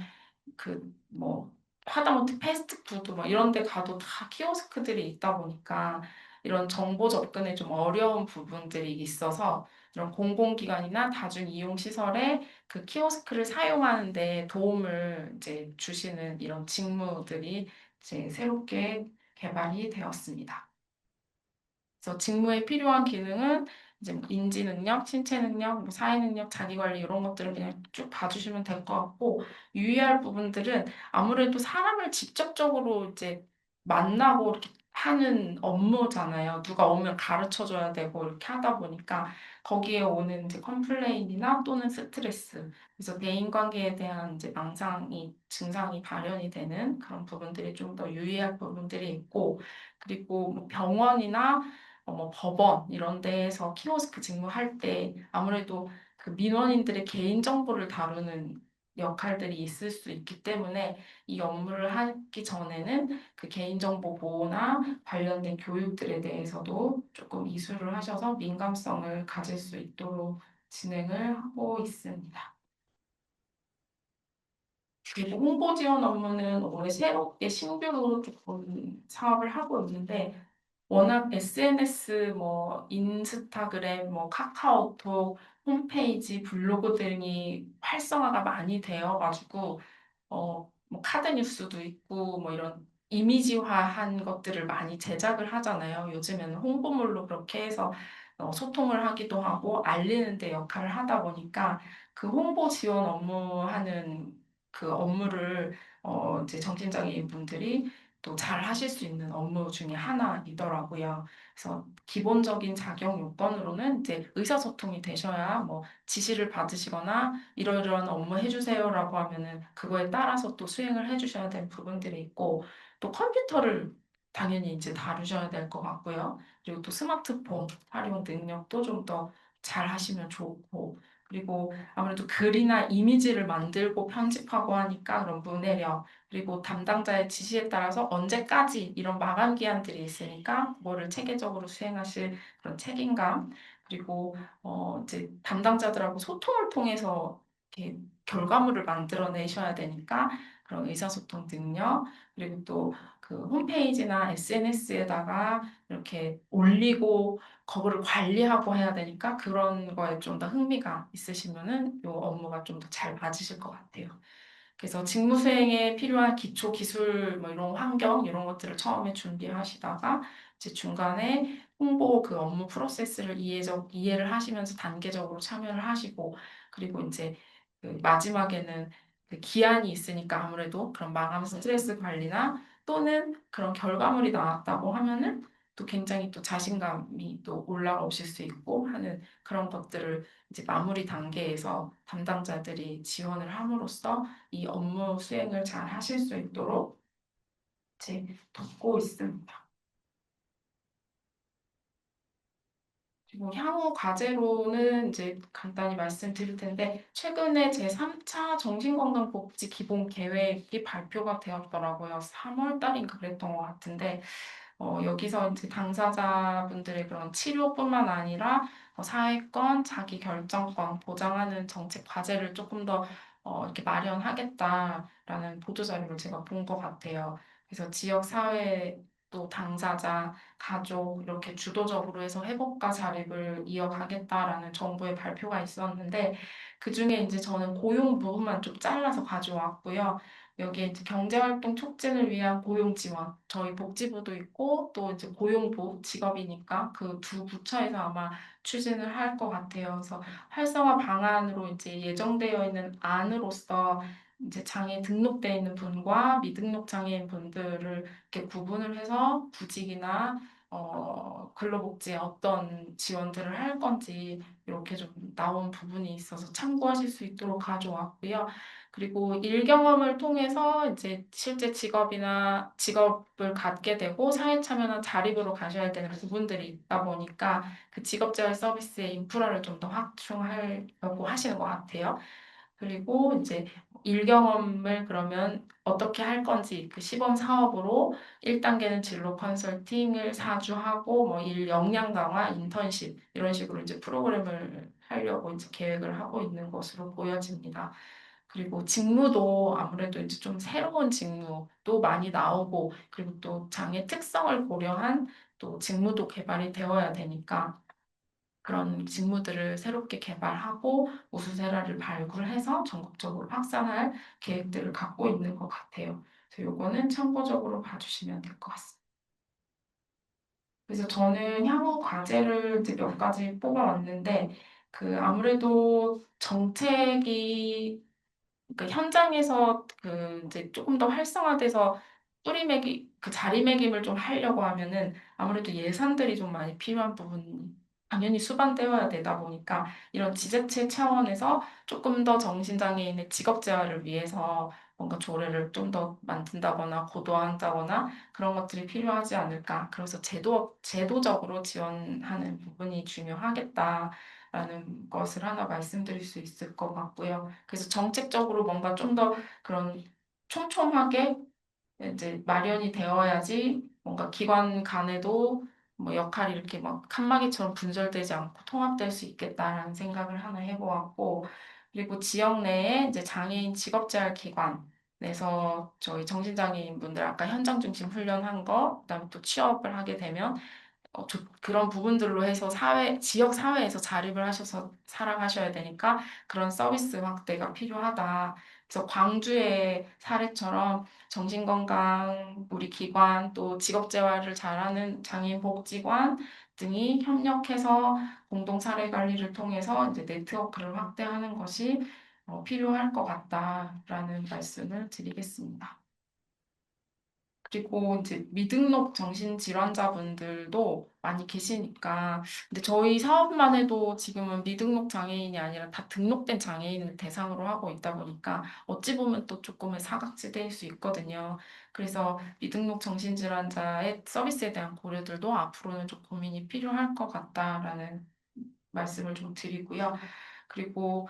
그 뭐 하다못해 패스트푸드 뭐 이런 데 가도 다 키오스크들이 있다 보니까 이런 정보 접근에 좀 어려운 부분들이 있어서 이런 공공기관이나 다중 이용 시설에 그 키오스크를 사용하는 데 도움을 이제 주시는 이런 직무들이 이제 새롭게 개발이 되었습니다. 그래서 직무에 필요한 기능은 이제 뭐 인지 능력, 신체 능력, 뭐 사회 능력, 자기 관리 이런 것들을 그냥 쭉 봐주시면 될 것 같고 유의할 부분들은 아무래도 사람을 직접적으로 이제 만나고 이렇게 하는 업무잖아요. 누가 오면 가르쳐 줘야 되고 이렇게 하다 보니까 거기에 오는 이제 컴플레인이나 또는 스트레스 그래서 대인관계에 대한 이제 망상이 증상이 발현이 되는 그런 부분들이 좀 더 유의할 부분들이 있고 그리고 뭐 병원이나 뭐 법원 이런 데에서 키오스크 직무할 때 아무래도 그 민원인들의 개인정보를 다루는 역할들이 있을 수 있기 때문에 이 업무를 하기 전에는 그 개인정보 보호나 관련된 교육들에 대해서도 조금 이수를 하셔서 민감성을 가질 수 있도록 진행을 하고 있습니다. 그리고 홍보 지원 업무는 올해 새롭게 신규로 조금 사업을 하고 있는데 워낙 SNS, 뭐 인스타그램, 뭐 카카오톡, 홈페이지, 블로그 등이 활성화가 많이 되어가지고 뭐 카드 뉴스도 있고 뭐 이런 이미지화한 것들을 많이 제작을 하잖아요. 요즘에는 홍보물로 그렇게 해서 소통을 하기도 하고 알리는 데 역할을 하다 보니까 그 홍보 지원 업무하는 그 업무를 이제 정신장애인 분들이 또 잘 하실 수 있는 업무 중에 하나이더라고요. 그래서 기본적인 자격 요건으로는 이제 의사소통이 되셔야 뭐 지시를 받으시거나 이러이러한 업무 해주세요라고 하면은 그거에 따라서 또 수행을 해주셔야 될 부분들이 있고 또 컴퓨터를 당연히 이제 다루셔야 될 것 같고요. 그리고 또 스마트폰 활용 능력도 좀 더 잘 하시면 좋고 그리고 아무래도 글이나 이미지를 만들고 편집하고 하니까 그런 문해력 그리고 담당자의 지시에 따라서 언제까지 이런 마감 기한들이 있으니까 그거를 체계적으로 수행하실 그런 책임감 그리고 이제 담당자들하고 소통을 통해서 이렇게 결과물을 만들어내셔야 되니까 그런 의사소통 능력 그리고 또 그 홈페이지나 SNS에다가 이렇게 올리고 그거를 관리하고 해야 되니까 그런 거에 좀 더 흥미가 있으시면은 이 업무가 좀 더 잘 맞으실 것 같아요. 그래서 직무 수행에 필요한 기초 기술 뭐 이런 환경 이런 것들을 처음에 준비하시다가 이제 중간에 홍보 그 업무 프로세스를 이해를 하시면서 단계적으로 참여를 하시고 그리고 이제 그 마지막에는 그 기한이 있으니까 아무래도 그런 마감 스트레스 관리나 또는 그런 결과물이 나왔다고 하면은 또 굉장히 또 자신감이 또 올라오실 수 있고 하는 그런 것들을 이제 마무리 단계에서 담당자들이 지원을 함으로써 이 업무 수행을 잘 하실 수 있도록 제 돕고 있습니다. 그리고 향후 과제로는 이제 간단히 말씀드릴 텐데 최근에 제3차 정신건강복지 기본 계획이 발표가 되었더라고요. 3월 달인가 그랬던 것 같은데 여기서 이제 당사자분들의 그런 치료뿐만 아니라 사회권, 자기 결정권 보장하는 정책 과제를 조금 더 이렇게 마련하겠다라는 보도자료를 제가 본 것 같아요. 그래서 지역 사회 또 당사자, 가족 이렇게 주도적으로 해서 회복과 자립을 이어가겠다라는 정부의 발표가 있었는데 그중에 이제 저는 고용 부분만 좀 잘라서 가져왔고요. 여기에 이제 경제활동 촉진을 위한 고용 지원, 저희 복지부도 있고 또 이제 고용부 직업이니까 그 두 부처에서 아마 추진을 할 것 같아요. 그래서 활성화 방안으로 이제 예정되어 있는 안으로서 이제 장애 등록되어 있는 분과 미등록 장애인 분들을 이렇게 구분을 해서 구직이나 근로복지에 어떤 지원들을 할 건지 이렇게 좀 나온 부분이 있어서 참고하실 수 있도록 가져왔고요. 그리고 일 경험을 통해서 이제 실제 직업을 갖게 되고 사회 참여나 자립으로 가셔야 되는 부분들이 있다 보니까 그 직업재활 서비스의 인프라를 좀 더 확충하려고 하시는 것 같아요. 그리고 이제 일 경험을 그러면 어떻게 할 건지 그 시범 사업으로 1단계는 진로 컨설팅을 4주 하고 뭐 일 역량 강화, 인턴십 이런 식으로 이제 프로그램을 하려고 이제 계획을 하고 있는 것으로 보여집니다. 그리고 직무도 아무래도 이제 좀 새로운 직무도 많이 나오고 그리고 또 장애 특성을 고려한 또 직무도 개발이 되어야 되니까 그런 직무들을 새롭게 개발하고 우수세라를 발굴해서 전국적으로 확산할 계획들을 갖고 있는 것 같아요. 그래서 요거는 참고적으로 봐주시면 될 것 같습니다. 그래서 저는 향후 과제를 이제 몇 가지 뽑아왔는데 그 아무래도 정책이 그러니까 현장에서 그 이제 조금 더 활성화돼서 뿌리매기 그 자리매김을 좀 하려고 하면은 아무래도 예산들이 좀 많이 필요한 부분이 당연히 수반되어야 되다 보니까 이런 지자체 차원에서 조금 더 정신장애인의 직업재활을 위해서 뭔가 조례를 좀 더 만든다거나 고도화한다거나 그런 것들이 필요하지 않을까. 그래서 제도적으로 지원하는 부분이 중요하겠다. 라는 것을 하나 말씀드릴 수 있을 것 같고요. 그래서 정책적으로 뭔가 좀 더 그런 촘촘하게 이제 마련이 되어야지 뭔가 기관 간에도 뭐 역할이 이렇게 막 칸막이처럼 분절되지 않고 통합될 수 있겠다라는 생각을 하나 해보았고, 그리고 지역 내에 이제 장애인 직업재활 기관, 내서 저희 정신장애인 분들 아까 현장 중심 훈련한 거, 그다음에 또 취업을 하게 되면 그런 부분들로 해서 지역 사회에서 자립을 하셔서 살아가셔야 되니까 그런 서비스 확대가 필요하다. 그래서 광주의 사례처럼 정신건강, 우리 기관, 또 직업재활을 잘하는 장애인복지관 등이 협력해서 공동 사례 관리를 통해서 이제 네트워크를 확대하는 것이 필요할 것 같다라는 말씀을 드리겠습니다. 그리고 이제 미등록 정신질환자분들도 많이 계시니까, 근데 저희 사업만 해도 지금은 미등록 장애인이 아니라 다 등록된 장애인을 대상으로 하고 있다 보니까 어찌 보면 또 조금의 사각지대일 수 있거든요. 그래서 미등록 정신질환자의 서비스에 대한 고려들도 앞으로는 좀 고민이 필요할 것 같다라는 말씀을 좀 드리고요. 그리고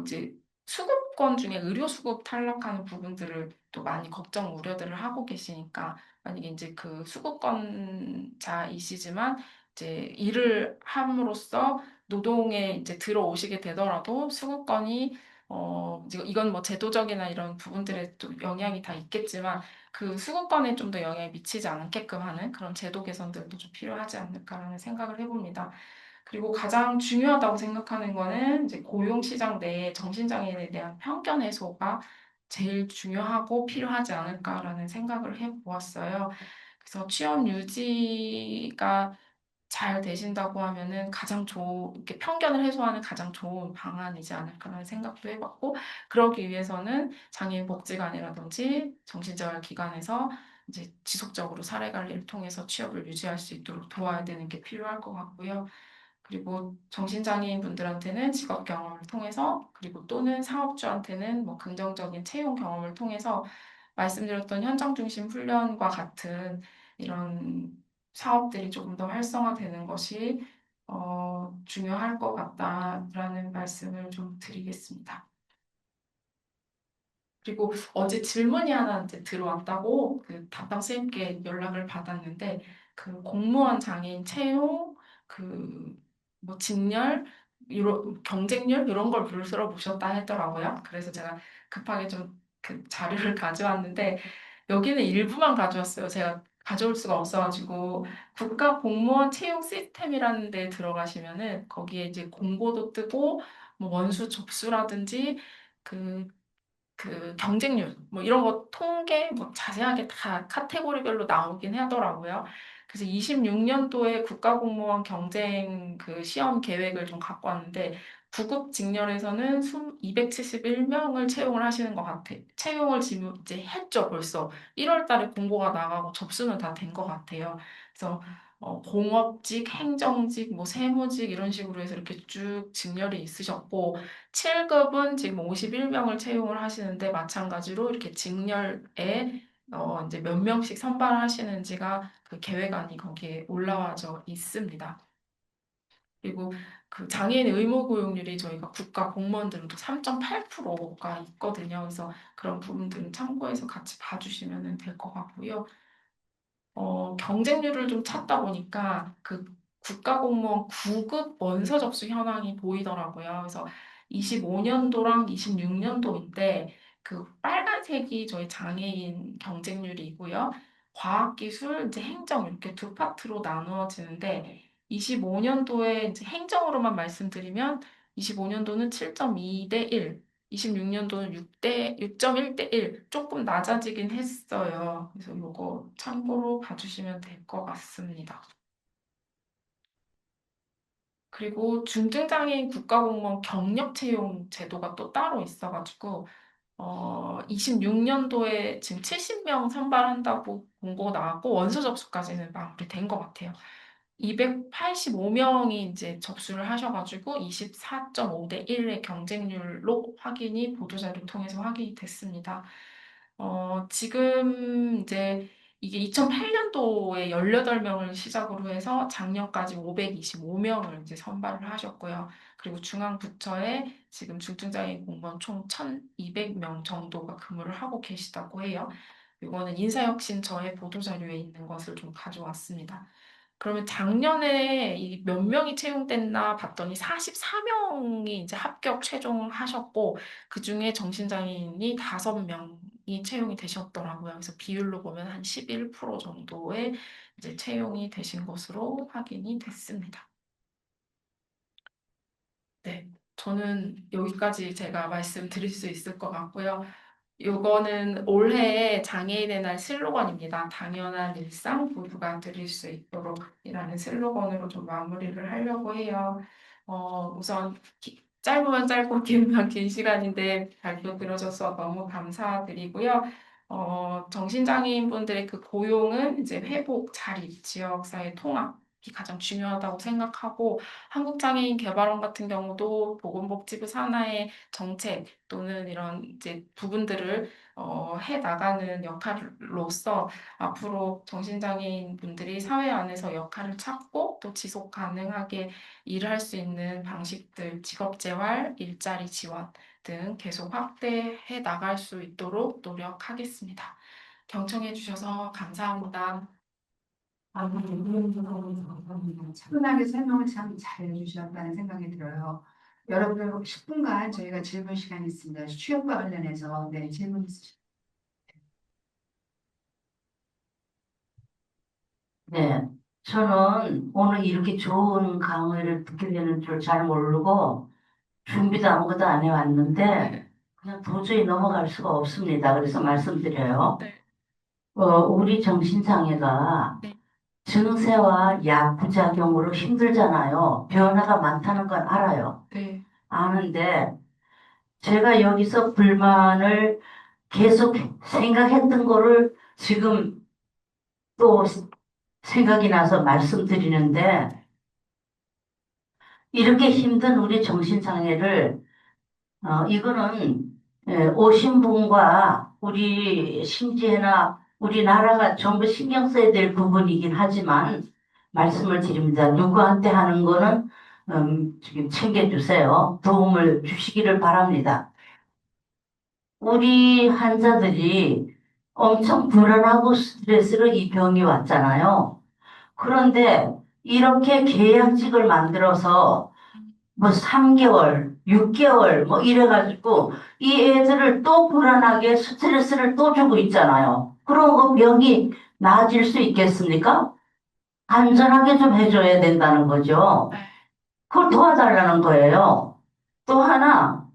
이제 수급권 중에 의료 수급 탈락하는 부분들을 또 많이 걱정 우려들을 하고 계시니까 만약에 이제 그 수급권자이시지만 이제 일을 함으로써 노동에 이제 들어오시게 되더라도 수급권이 이건 뭐 제도적이나 이런 부분들에 또 영향이 다 있겠지만 그 수급권에 좀 더 영향이 미치지 않게끔 하는 그런 제도 개선들도 좀 필요하지 않을까라는 생각을 해봅니다. 그리고 가장 중요하다고 생각하는 거는 이제 고용시장 내에 정신장애인에 대한 편견 해소가 제일 중요하고 필요하지 않을까라는 생각을 해보았어요. 그래서 취업 유지가 잘 되신다고 하면은 이렇게 편견을 해소하는 가장 좋은 방안이지 않을까라는 생각도 해봤고, 그러기 위해서는 장애인 복지관이라든지 정신재활기관에서 이제 지속적으로 사례 관리를 통해서 취업을 유지할 수 있도록 도와야 되는 게 필요할 것 같고요. 그리고 정신장애인 분들한테는 직업 경험을 통해서, 그리고 또는 사업주한테는 뭐 긍정적인 채용 경험을 통해서 말씀드렸던 현장 중심 훈련과 같은 이런 사업들이 조금 더 활성화되는 것이 중요할 것 같다라는 말씀을 좀 드리겠습니다. 그리고 어제 질문이 하나 이제 들어왔다고 그 담당 선생님께 연락을 받았는데 그 공무원 장애인 채용 그 뭐 직렬 이런 경쟁률 이런 걸 물어보셨다 하더라고요. 그래서 제가 급하게 좀 그 자료를 가져왔는데 여기는 일부만 가져왔어요. 제가 가져올 수가 없어가지고 국가 공무원 채용 시스템이라는 데 들어가시면은 거기에 이제 공고도 뜨고 뭐 원수 접수라든지 그 경쟁률, 뭐 이런 거 통계, 뭐 자세하게 다 카테고리별로 나오긴 하더라고요. 그래서 26년도에 국가공무원 경쟁 그 시험 계획을 좀 갖고 왔는데, 구급 직렬에서는 271명을 채용을 하시는 것 같아. 채용을 지금 이제 했죠, 벌써. 1월 달에 공고가 나가고 접수는 다 된 것 같아요. 그래서 공업직, 행정직, 뭐 세무직 이런 식으로 해서 이렇게 쭉 직렬이 있으셨고, 7급은 지금 51명을 채용을 하시는데 마찬가지로 이렇게 직렬에 이제 몇 명씩 선발하시는지가 그 계획안이 거기에 올라와져 있습니다. 그리고 그 장애인 의무 고용률이 저희가 국가 공무원들도 3.8%가 있거든요. 그래서 그런 부분들은 참고해서 같이 봐주시면 될 것 같고요. 경쟁률을 좀 찾다 보니까 그 국가공무원 9급 원서 접수 현황이 보이더라고요. 그래서 25년도랑 26년도인데 그 빨간색이 저희 장애인 경쟁률이고요. 과학기술, 이제 행정 이렇게 두 파트로 나누어지는데 25년도에 이제 행정으로만 말씀드리면 25년도는 7.2대 1, 26년도는 6.1대 1 조금 낮아지긴 했어요. 그래서 요거 참고로 봐주시면 될 것 같습니다. 그리고 중증장애인 국가공무원 경력 채용 제도가 또 따로 있어가지고 26년도에 지금 70명 선발한다고 공고 나왔고 원서 접수까지는 마무리된 것 같아요. 285명이 이제 접수를 하셔가지고 24.5대 1의 경쟁률로 확인이 보도자료 통해서 확인이 됐습니다. 지금 이제 이게 2008년도에 18명을 시작으로 해서 작년까지 525명을 이제 선발을 하셨고요. 그리고 중앙부처에 지금 중증장애인 공무원 총 1,200명 정도가 근무를 하고 계시다고 해요. 이거는 인사혁신처의 보도자료에 있는 것을 좀 가져왔습니다. 그러면 작년에 이 몇 명이 채용됐나 봤더니 44명이 이제 합격 최종하셨고, 그중에 정신장애인이 5명 명이 채용이 되셨더라고요. 그래서 비율로 보면 한 11% 정도의 이제 채용이 되신 것으로 확인이 됐습니다. 네, 저는 여기까지 제가 말씀드릴 수 있을 것 같고요. 요거는 올해의 장애인의 날 슬로건입니다. 당연한 일상 모두가 누릴 수 있도록 이라는 슬로건으로 좀 마무리를 하려고 해요. 우선 짧으면 짧고 길면 긴 시간인데 발표 들어줘서 너무 감사드리고요. 정신장애인 분들의 그 고용은 이제 회복, 자립, 지역사회 통합이 가장 중요하다고 생각하고 한국장애인 개발원 같은 경우도 보건복지부 산하의 정책 또는 이런 이제 부분들을 해 나가는 역할로서 앞으로 정신장애인 분들이 사회 안에서 역할을 찾고 또 지속 가능하게 일할 수 있는 방식들, 직업재활, 일자리 지원 등 계속 확대해 나갈 수 있도록 노력하겠습니다. 경청해 주셔서 감사합니다. 차분하게 설명을 참 잘해주셨다는 생각이 들어요. 여러분 10분간 저희가 질문 시간이 있습니다. 취업과 관련해서 네, 질문 있으시죠? 네, 저는 오늘 이렇게 좋은 강의를 듣게 되는 줄 잘 모르고 준비도 아무것도 안 해왔는데 그냥 도저히 넘어갈 수가 없습니다. 그래서 말씀드려요. 네. 우리 정신장애가 네. 증세와 약부작용으로 힘들잖아요. 변화가 많다는 건 알아요. 네. 아는데 제가 여기서 불만을 계속 생각했던 거를 지금 또 생각이 나서 말씀드리는데 이렇게 힘든 우리 정신장애를 이거는 오신 분과 우리 심지어나 우리나라가 전부 신경 써야 될 부분이긴 하지만 말씀을 드립니다. 누구한테 하는 거는 지금 챙겨주세요. 도움을 주시기를 바랍니다. 우리 환자들이 엄청 불안하고 스트레스로 이 병이 왔잖아요. 그런데 이렇게 계약직을 만들어서 뭐 3개월, 6개월 뭐 이래가지고 이 애들을 또 불안하게 스트레스를 또 주고 있잖아요. 그럼 그 병이 나아질 수 있겠습니까? 안전하게 좀 해줘야 된다는 거죠. 그걸 도와달라는 거예요. 또 하나,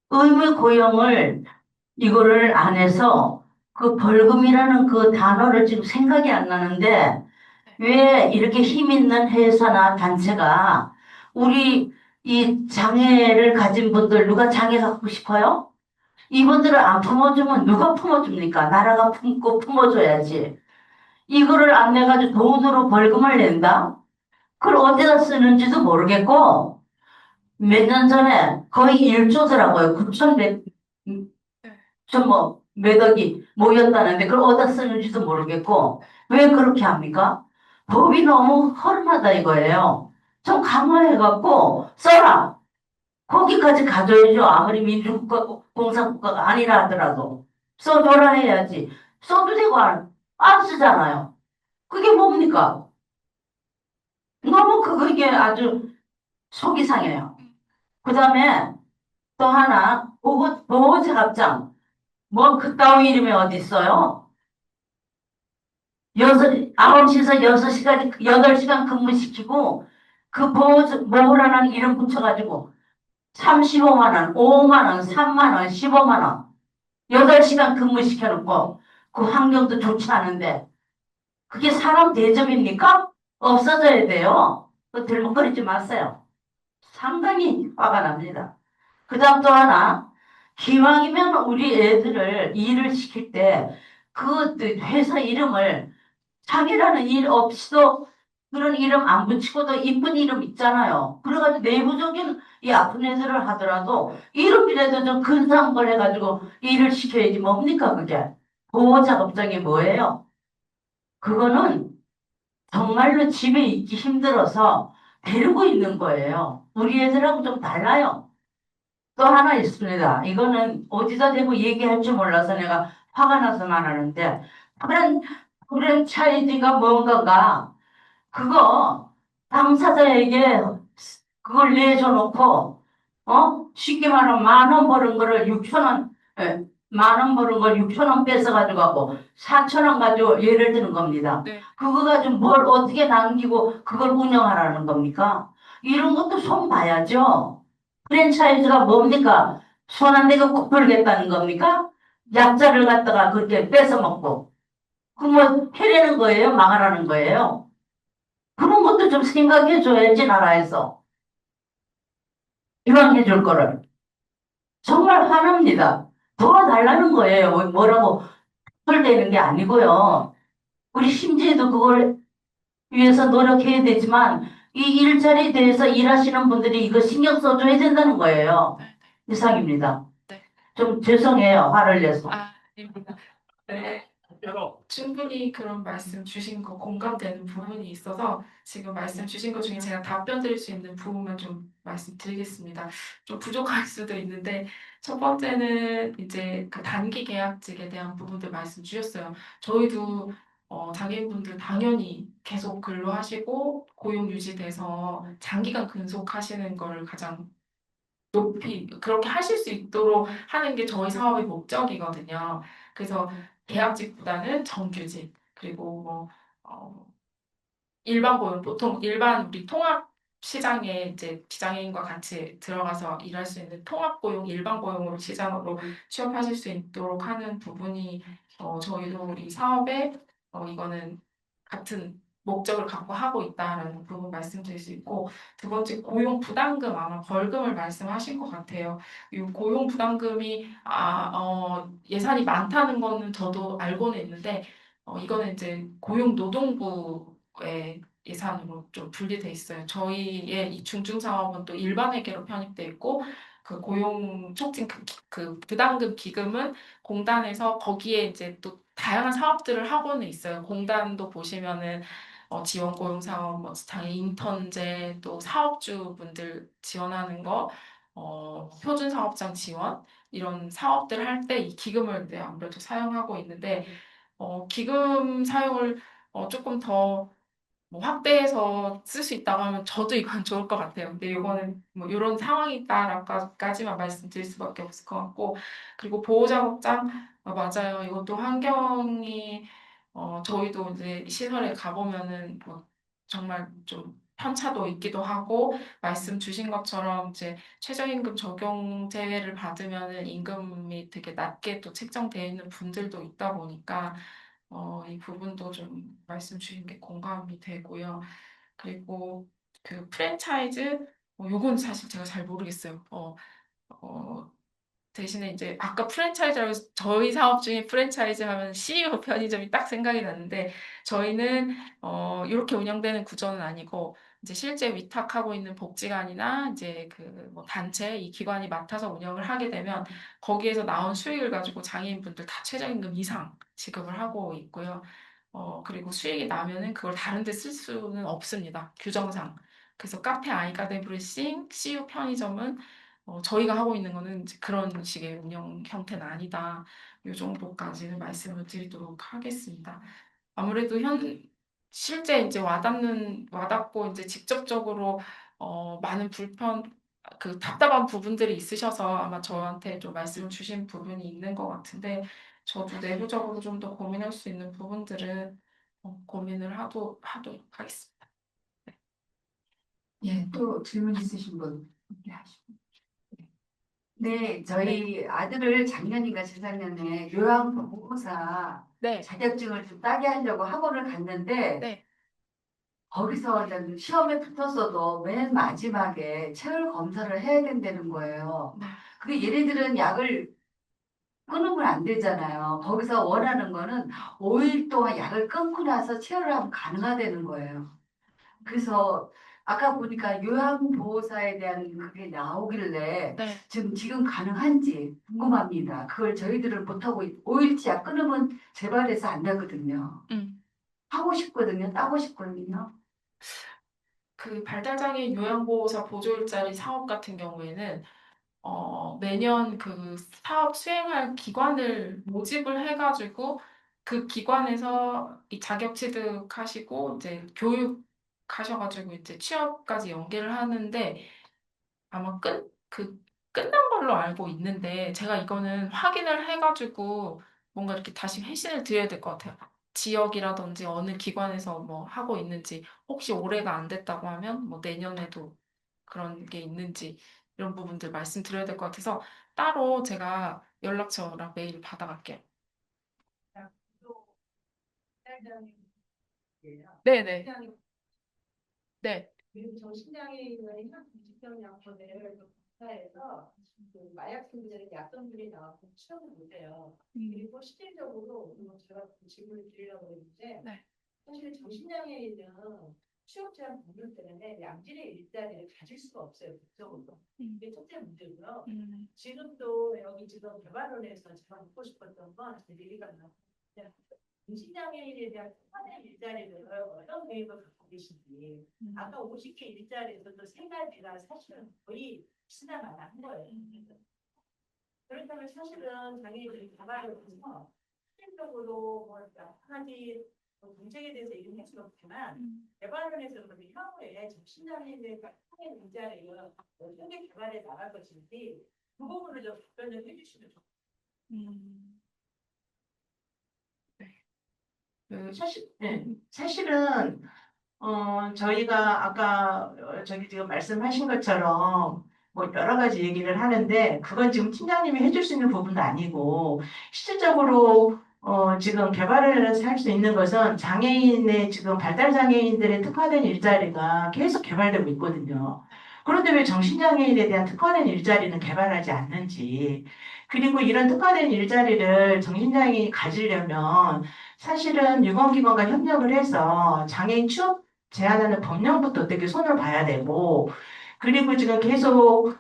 의무 고용을 이거를 안 해서 그 벌금이라는 그 단어를 지금 생각이 안 나는데 왜 이렇게 힘 있는 회사나 단체가 우리 이 장애를 가진 분들 누가 장애 갖고 싶어요? 이분들을 안 품어주면 누가 품어줍니까? 나라가 품고 품어줘야지. 이거를 안 내가지고 돈으로 벌금을 낸다? 그걸 어디다 쓰는지도 모르겠고 몇 년 전에 거의 1조더라고요. 9,100, 뭐, 몇 억이 모였다는데 그걸 어디다 쓰는지도 모르겠고 왜 그렇게 합니까? 법이 너무 허름하다 이거예요. 좀 강화해갖고 써라. 거기까지 가져야죠. 아무리 민주국가, 공산국가가 아니라 하더라도. 써줘라 해야지. 써도 되고 안 쓰잖아요. 그게 뭡니까? 너무 그게 아주 속이 상해요. 그 다음에 또 하나, 보호자갑장. 뭐 그따위 이름이 어디 있어요? 9시에서 6시까지, 8시간 근무시키고, 그 보호라는 이름 붙여가지고, 35만 원, 5만 원, 3만 원, 15만 원. 8시간 근무시켜놓고, 그 환경도 좋지 않은데, 그게 사람 대접입니까? 없어져야 돼요. 그 들먹거리지 마세요. 상당히 화가 납니다. 그 다음 또 하나, 기왕이면 우리 애들을 일을 시킬 때, 그 회사 이름을 자기라는 일 없이도 그런 이름 안 붙이고도 이쁜 이름 있잖아요. 그래가지고 내부적인 이 아픈 애들을 하더라도 이름이라도 좀 근사한 걸 해가지고 일을 시켜야지 뭡니까 그게. 보호작업장이 뭐예요? 그거는 정말로 집에 있기 힘들어서 데리고 있는 거예요. 우리 애들하고 좀 달라요. 또 하나 있습니다. 이거는 어디다 대고 얘기할 줄 몰라서 내가 화가 나서 말하는데 프랜차이즈가 뭔가가 그거 당사자에게 그걸 내줘 놓고 쉽게 말하면 10,000원 버는 거를 6,000원 10,000원 버는 걸 6,000원 뺏어가지고 가고 4,000원 가지고 예를 드는 겁니다. 네. 그거 가지고 뭘 어떻게 남기고 그걸 운영하라는 겁니까? 이런 것도 손 봐야죠. 프랜차이즈가 뭡니까? 손 안 대고 꼭 벌겠다는 겁니까? 약자를 갖다가 그렇게 뺏어먹고. 그뭐 해내는 거예요? 망하라는 거예요? 그런 것도 좀 생각해 줘야지, 나라에서. 이왕해 줄 거를. 정말 화납니다. 도와달라는 거예요. 뭐라고 털대는 게 아니고요. 우리 심지어도 그걸 위해서 노력해야 되지만 이 일자리에 대해서 일하시는 분들이 이거 신경 써줘야 된다는 거예요. 네. 이상입니다. 네. 좀 죄송해요. 화를 내서. 아닙니다. 네. 충분히 그런 말씀 주신 거 공감되는 부분이 있어서 지금 말씀 주신 것 중에 제가 답변 드릴 수 있는 부분만 좀 말씀드리겠습니다. 좀 부족할 수도 있는데 첫 번째는 이제 그 단기 계약직에 대한 부분들 말씀 주셨어요. 저희도 장애인분들 당연히 계속 근로하시고 고용 유지돼서 장기간 근속하시는 걸 가장 높이 그렇게 하실 수 있도록 하는 게 저희 사업의 목적이거든요. 그래서 계약직보다는 정규직 그리고 뭐 일반 고용 보통 일반 우리 통합 시장에 이제 비장애인과 같이 들어가서 일할 수 있는 통합 고용 일반 고용으로 시장으로 취업하실 수 있도록 하는 부분이 저희도 이 사업에 이거는 같은 목적을 갖고 하고 있다라는 부분 말씀드릴 수 있고 두 번째 고용 부담금 아마 벌금을 말씀하신 것 같아요. 이 고용 부담금이 예산이 많다는 거는 저도 알고는 있는데 이거는 이제 고용노동부의 예산으로 좀 분리돼 있어요. 저희의 이 중증 사업은 또 일반 회계로 편입돼 있고 그 고용 촉진 그 부담금 기금은 공단에서 거기에 이제 또 다양한 사업들을 하고는 있어요. 공단도 보시면은 지원 고용 사업, 뭐 장애 인턴제, 또 사업주분들 지원하는 거, 표준 사업장 지원 이런 사업들 할 때 이 기금을 네, 아무래도 사용하고 있는데 기금 사용을 조금 더 뭐 확대해서 쓸 수 있다고 하면 저도 이건 좋을 것 같아요. 근데 이거는 뭐 이런 상황이 있다라까지만 말씀드릴 수밖에 없을 것 같고 그리고 보호작업장 맞아요. 이것도 환경이 저희도 이제 시설에 가보면은 뭐 정말 좀 편차도 있기도 하고 말씀 주신 것처럼 이제 최저임금 적용 제외를 받으면은 임금이 되게 낮게 또 책정되어 있는 분들도 있다 보니까 이 부분도 좀 말씀 주신 게 공감이 되고요. 그리고 그 프랜차이즈, 요건 사실 제가 잘 모르겠어요. 어, 대신에 이제 아까 프랜차이즈라고 해서 저희 사업 중에 프랜차이즈 하면 CU 편의점이 딱 생각이 났는데 저희는 이렇게 운영되는 구조는 아니고 이제 실제 위탁하고 있는 복지관이나 이제 그 뭐 단체 이 기관이 맡아서 운영을 하게 되면 거기에서 나온 수익을 가지고 장애인분들 다 최저임금 이상 지급을 하고 있고요. 그리고 수익이 나면은 그걸 다른 데 쓸 수는 없습니다. 규정상. 그래서 카페 아이가 데브리싱, CU 편의점은 저희가 하고 있는 거는 이제 그런 식의 운영 형태는 아니다. 이 정도까지는 말씀을 드리도록 하겠습니다. 아무래도 실제 이제 와닿고 이제 직접적으로 많은 그 답답한 부분들이 있으셔서 아마 저한테 좀 말씀을 주신 부분이 있는 것 같은데 저도 내부적으로 좀 더 고민할 수 있는 부분들은 고민을 하도록 하겠습니다. 예, 또 질문 있으신 분. 네, 하시고. 네, 저희 아들을 작년인가 재작년에 요양보호사 네, 자격증을 좀 따게 하려고 학원을 갔는데 네, 거기서 이제 시험에 붙었어도 맨 마지막에 체열 검사를 해야 된다는 거예요. 네. 근데 얘네들은 약을 끊으면 안 되잖아요. 거기서 원하는 거는 5일 동안 약을 끊고 나서 체열을 하면 가능하다는 거예요. 그래서 아까 보니까 요양보호사에 대한 그게 나오길래 네. 지금 가능한지 궁금합니다. 그걸 저희들은 못하고 5일치 약 끊으면 재발해서 안 나거든요. 음. 하고 싶거든요. 따고 싶거든요. 그 발달장애인 요양보호사 보조일자리 사업 같은 경우에는 매년 그 사업 수행할 기관을 모집을 해가지고 그 기관에서 이 자격 취득하시고 이제 교육하셔가지고 이제 취업까지 연계를 하는데 아마 끝난 걸로 알고 있는데 제가 이거는 확인을 해가지고 뭔가 이렇게 다시 회신을 드려야 될 것 같아요. 지역이라든지 어느 기관에서 뭐 하고 있는지 혹시 올해가 안 됐다고 하면 뭐 내년에도 그런 게 있는지 이런 부분들 말씀드려야 될 것 같아서 따로 제가 연락처랑 메일 받아갈게요. 네네. 네. 그리고 정신장애인의 정신병약권을 검사해서 그 마약 중독자의 약성들이 나와서 취업을 못해요. 그리고 실질적으로 제가 그 질문을 드리려고 했는데 네. 사실 정신장애인은 취업 제한 법률 때문에 양질의 일자리를 가질 수가 없어요. 국적으로. 이게 첫째 문제고요. 지금도 여기 지금 개발원에서 제가 묻고 싶었던 건 얘기가 나왔는데 정신장애인에 대한 특화된 일자리를 어떤 계획을 갖고 계신지 아까 50개 일자리에서도 세 가지가 사실은 거의 시나마나 한 거예요. 그렇다면 사실은 장애인들이 개발을 해서 실질적으로 뭐 여러 가지 문제에 대해서 얘기를 할 수는 없지만 개발원에서 그러면 향후에 정신장애인의 특화된 일자리를 어떻게 개발해 나갈 것인지 그 부분을 좀 답변을 해주시면 좋겠습니다. 사실은 저희가 아까 저기 지금 말씀하신 것처럼 뭐 여러 가지 얘기를 하는데 그건 지금 팀장님이 해줄 수 있는 부분도 아니고 실질적으로 지금 개발을 해서 할 수 있는 것은 장애인의 지금 발달 장애인들의 특화된 일자리가 계속 개발되고 있거든요. 그런데 왜 정신장애인에 대한 특화된 일자리는 개발하지 않는지 그리고 이런 특화된 일자리를 정신장애인이 가지려면 사실은 유관기관과 협력을 해서 장애인 취업 제한하는 법령부터 어떻게 손을 봐야 되고, 그리고 지금 계속,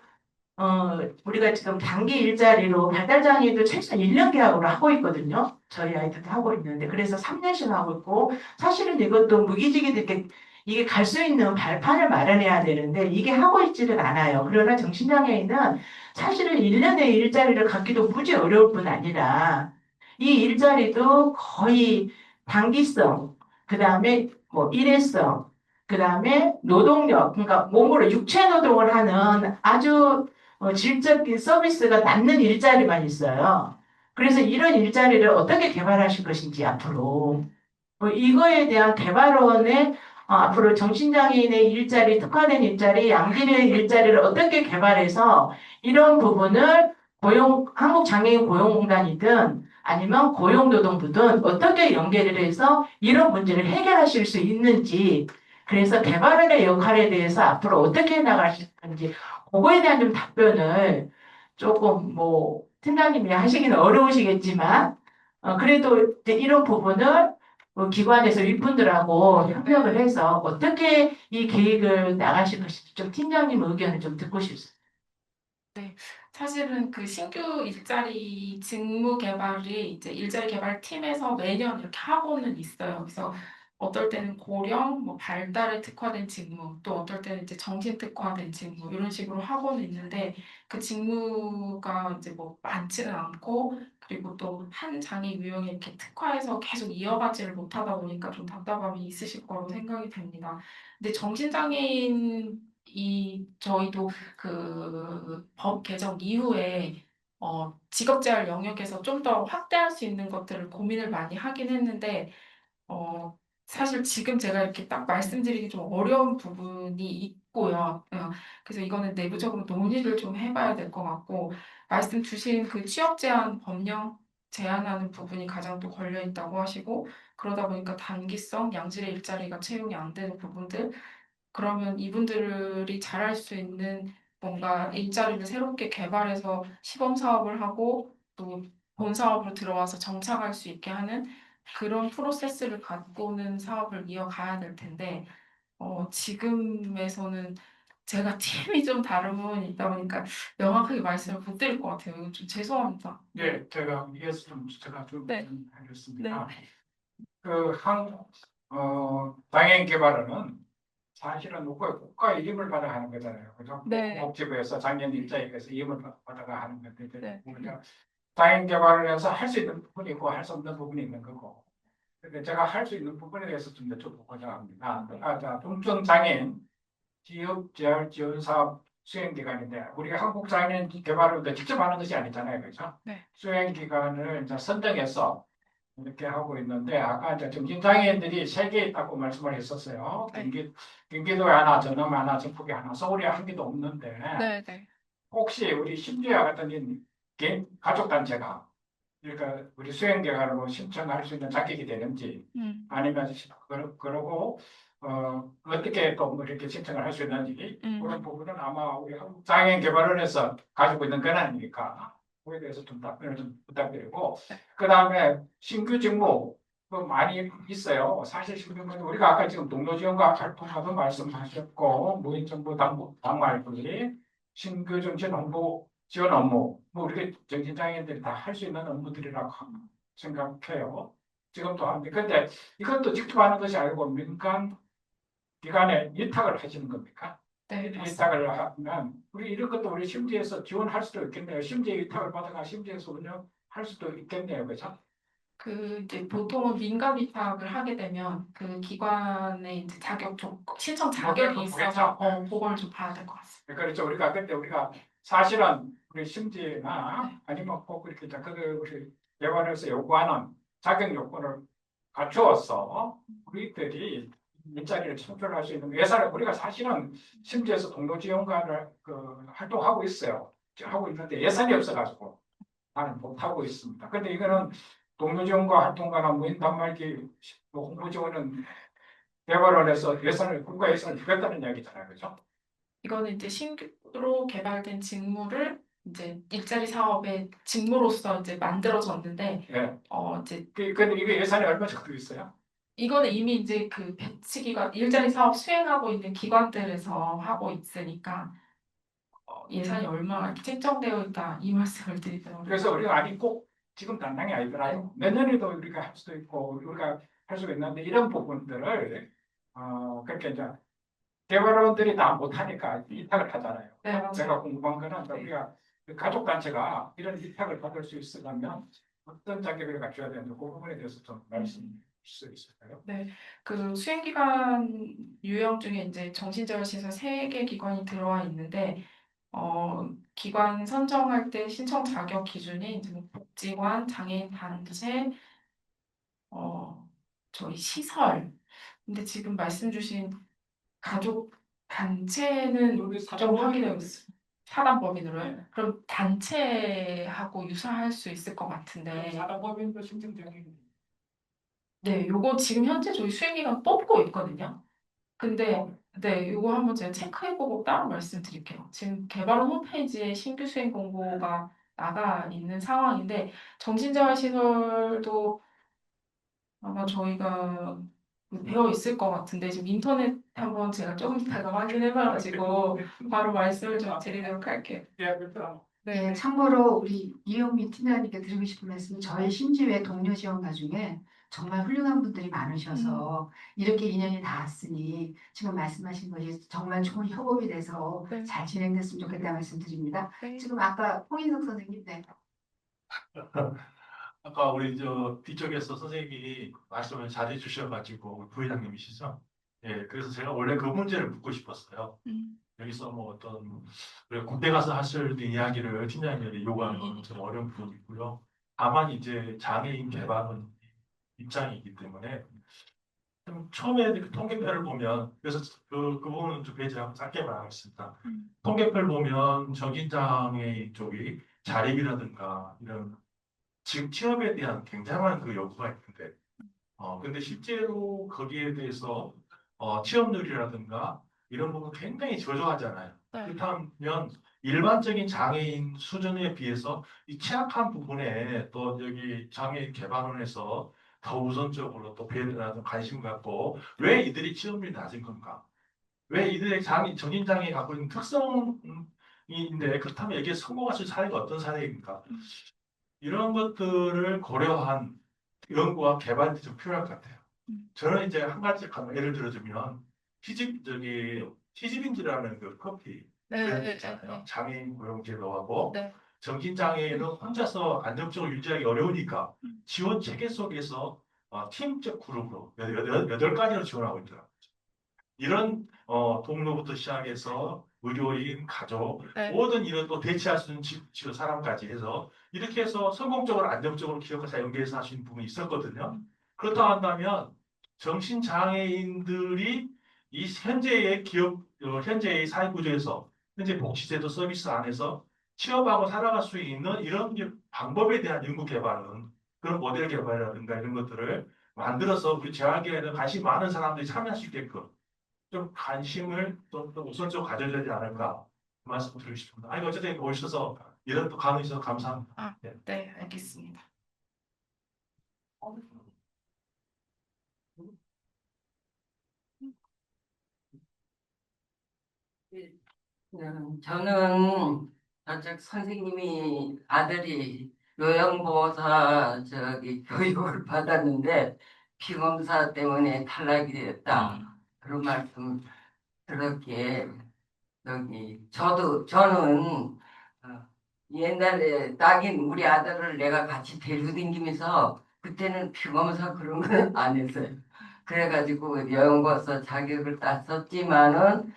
우리가 지금 단기 일자리로 발달장애인들 최소 1년 계약으로 하고 있거든요. 저희 아이들도 하고 있는데. 그래서 3년씩 하고 있고, 사실은 이것도 무기직이 되게 이게 갈 수 있는 발판을 마련해야 되는데, 이게 하고 있지는 않아요. 그러나 정신장애인은 사실은 1년의 일자리를 갖기도 무지 어려울 뿐 아니라, 이 일자리도 거의 단기성, 그 다음에 뭐 일회성, 그 다음에 노동력, 그러니까 몸으로 육체 노동을 하는 아주 질적인 서비스가 남는 일자리만 있어요. 그래서 이런 일자리를 어떻게 개발하실 것인지 앞으로 이거에 대한 개발원의 앞으로 정신장애인의 일자리, 특화된 일자리, 양질의 일자리를 어떻게 개발해서 이런 부분을 한국장애인 고용공단이든 아니면 고용노동부든 어떻게 연계를 해서 이런 문제를 해결하실 수 있는지 그래서 개발원의 역할에 대해서 앞으로 어떻게 나가실 건지 그거에 대한 좀 답변을 조금 뭐 팀장님이 하시기는 어려우시겠지만 그래도 이제 이런 부분을 기관에서 윗분들하고 협력을 해서 어떻게 이 계획을 나가실 것인지 좀 팀장님 의견을 좀 듣고 싶습니다. 사실은 그 신규 일자리 직무 개발이 이제 일자리 개발 팀에서 매년 이렇게 하고는 있어요. 그래서 어떨 때는 고령, 뭐 발달에 특화된 직무, 또 어떨 때는 이제 정신 특화된 직무 이런 식으로 하고는 있는데 그 직무가 이제 뭐 많지는 않고 그리고 또 한 장애 유형에 이렇게 특화해서 계속 이어가지를 못하다 보니까 좀 답답함이 있으실 거로 생각이 됩니다. 근데 정신장애인 저희도 그 법 개정 이후에 직업재활 영역에서 좀 더 확대할 수 있는 것들을 고민을 많이 하긴 했는데 어, 사실 지금 제가 이렇게 딱 말씀드리기 좀 어려운 부분이 있고요. 그래서 이거는 내부적으로 논의를 좀 해봐야 될 것 같고 말씀 주신 그 취업 제한 법령 제한하는 부분이 가장 또 걸려 있다고 하시고 그러다 보니까 단기성, 양질의 일자리가 채용이 안 되는 부분들 그러면 이분들이 잘할 수 있는 뭔가 일자리를 새롭게 개발해서 시범 사업을 하고 또 본 사업으로 들어와서 정착할 수 있게 하는 그런 프로세스를 갖고는 사업을 이어가야 될 텐데 지금에서는 제가 팀이 좀 다른 부분이 있다 보니까 명확하게 말씀을 못 드릴 것 같아요. 이거 좀 죄송합니다. 네, 제가 이해서 제가 좀 네. 하겠습니다. 장애인 개발은 사실은 국가 이임을 받아 하는 거잖아요. 그죠? 네. 복지부에서 장애인 일자리에서 이임을 받아가 하는 건데, 네. 우리가 장애인 개발을 해서 할 수 있는 부분이 있고 할 수 없는 부분이 있는 거고. 근데 제가 할 수 있는 부분에 대해서 좀 여쭤보고자 합니다. 자, 중증 장애인 지역 재활 지원 사업 수행 기간인데 우리가 한국 장애인 개발을 직접 하는 것이 아니잖아요, 그렇죠? 네. 수행 기간을 이제 선정해서 이렇게 하고 있는데 아까 이제 정신장애인들이 세 개 있다고 말씀을 했었어요. 네. 경기도에 하나, 전남에 하나, 전북에 하나, 서울에 한 개도 없는데 네, 네. 혹시 우리 심지어 같은 개인 가족 단체가 그러니까 우리 수행 기간으로 신청할 수 있는 자격이 되는지 아니면 그러고 어떻게 또 뭐 이렇게 신청을 할 수 있는지 그런 부분은 아마 우리 한국장애인 개발원에서 가지고 있는 권한이니까 그에 대해서 좀 답변을 좀 부탁드리고 그 다음에 신규 직무 많이 있어요. 사실 신규 직무 우리가 아까 지금 동료 지원과 활동하도 말씀하셨고 무인정보 당말들이 신규 정신 홍보 지원 업무 뭐 우리 정신장애인들이 다 할 수 있는 업무들이라고 생각해요. 지금도 하는데 근데 이것도 직접 하는 것이 아니고 민간 기관에 위탁을 하시는 겁니까? 네, 맞습니다. 위탁을 하면 우리 이런 것도 우리 심지에서 지원할 수도 있겠네요. 심지에 위탁을 받아가 심지에서 운영할 수도 있겠네요. 그렇죠? 그 이제 보통은 민간 위탁을 하게 되면 그 기관의 이제 신청 자격이 그렇겠죠. 있어서 그걸 좀 봐야 될 것 같습니다. 그렇죠. 우리가 사실은 우리 심지나 아니면 꼭 이렇게 우리 개발에서 요구하는 자격 요건을 갖추어서 우리들이 일자리를 창출할 수 있는 예산을 우리가 사실은 심지에서 동료 지원관을 활동하고 있어요. 하고 있는데 예산이 없어가지고 나는 못하고 있습니다. 근데 이거는 동료 지원과 활동가나 무인 단말기 홍보 지원은 개발원에서 국가 예산을 주겠다는 이야기잖아요. 그죠? 이거는 이제 신규로 개발된 직무를 이제 일자리 사업의 직무로서 이제 만들어졌는데 예. 이제 근데 이게 예산이 얼마 정도 있어요? 이거는 이미 이제 그 배치기관 일자리 사업 수행하고 있는 기관들에서 하고 있으니까 예산이 얼마 이렇게 책정되어 있다 이 말씀을 드리더라고요. 그래서 우리가 아니 꼭 지금 당장이 아니더라도 내년에도 우리가 할 수도 있고 우리가 할 수가 있는데 이런 부분들을 그렇게 이제 개발원들이 다 못하니까 위탁을 하잖아요. 네, 맞아요. 제가 궁금한 거는 우리가 가족 단체가 이런 위탁을 받을 수 있으려면 어떤 자격을 갖춰야 되는지 그 부분에 대해서 좀 말씀 수 있을까요? 그 수행기관 유형 중에 이제 정신재활시설 3개 기관이 들어와 있는데 기관 선정할 때 신청 자격 기준이 이제 뭐 복지관, 장애인 단체, 저희 시설. 근데 지금 말씀 주신 가족 단체는 우리 좀 확인해 보겠습니다. 사단법인으로요? 그럼 단체하고 유사할 수 있을 것 같은데. 사단법인도 신청장애 네, 요거 지금 현재 저희 수행기관 뽑고 있거든요. 근데 네, 요거 한번 제가 체크해보고 따로 말씀드릴게요. 지금 개발원 홈페이지에 신규 수행 공고가 나가 있는 상황인데 정신재활시설도 아마 저희가 되어 있을 것 같은데 지금 인터넷 한번 제가 조금 이따가 확인해봐가지고 바로 말씀을 좀 드리도록 할게요. 예, 그렇죠. 네, 예, 참고로 우리 이용미 팀장님께 드리고 싶은 말씀, 저희 신지회 동료 지원가 중에 정말 훌륭한 분들이 많으셔서 이렇게 인연이 닿았으니 지금 말씀하신 것이 정말 좋은 협업이 돼서 네. 잘 진행됐으면 좋겠다는 말씀드립니다. 네. 지금 아까 홍인석 선생님, 네. 아까 우리 저 뒤쪽에서 선생님이 말씀을 잘해 주셔가지고 우리 부회장님이시죠? 예, 그래서 제가 원래 그 문제를 묻고 싶었어요. 여기서 뭐 어떤 우리가 군대 가서 하실 이야기를 팀장님이 요구하는 건 좀 어려운 부분이 있고요. 다만 이제 장애인 개발은 입장이기 때문에 좀 처음에 그 통계표를 보면 그래서 그 부분은 좀 배제하고 짧게 말하겠습니다. 통계표를 보면 정신장애인 쪽이 자립이라든가 이런 지금 취업에 대한 굉장한 그 요구가 있는데, 근데 실제로 거기에 대해서 취업률이라든가 이런 부분 굉장히 저조하잖아요. 네. 그렇다면 일반적인 장애인 수준에 비해서 이 취약한 부분에 또 여기 장애인 개발원에서 더 우선적으로 또 배려나 관심 갖고 왜 이들이 취업률이 낮은 건가? 왜 이들의 정신장애 갖고 있는 특성인데 그렇다면 여기에 성공할 수 있는 사례가 어떤 사례입니까? 이런 것들을 고려한 연구와 개발이 좀 필요할 것 같아요. 저는 이제 한 가지 예를 들어주면 티집인지라는 그 커피 브랜드 있잖아요. 장애인 고용제도하고 네. 정신장애인은 혼자서 안정적으로 유지하기 어려우니까 지원 체계 속에서 팀적 그룹으로 8가지로 지원하고 있더라고요. 이런 동료부터 시작해서 의료인, 가족, 네. 모든 이런 또 대체할 수 있는 사람까지 해서 이렇게 해서 성공적으로 안정적으로 기업과 연계해서 할 수 있는 부분이 있었거든요. 그렇다고 한다면 정신장애인들이 이 현재의 현재의 사회구조에서 현재 복지제도 서비스 안에서 취업하고 살아갈 수 있는 이런 방법에 대한 연구 개발은 그런 모델 개발이라든가 이런 것들을 만들어서 우리 재활계에는 관심 많은 사람들이 참여할 수 있게끔 좀 관심을 또 우선적으로 가져야 되지 않을까 그 말씀 드리고 싶습니다. 아니 어쨌든 오셔서 이런 또 강의 주셔서 감사합니다. 네. 네, 알겠습니다. 저는 저쪽 선생님이 아들이 요양보호사 교육을 받았는데 피검사 때문에 탈락이 됐다. 그런 말씀 들었기에 저는 어, 옛날에 딱인 우리 아들을 내가 같이 데려다니면서 그때는 피검사 그런 건 안 했어요. 그래가지고 여행버스 자격을 땄었지만은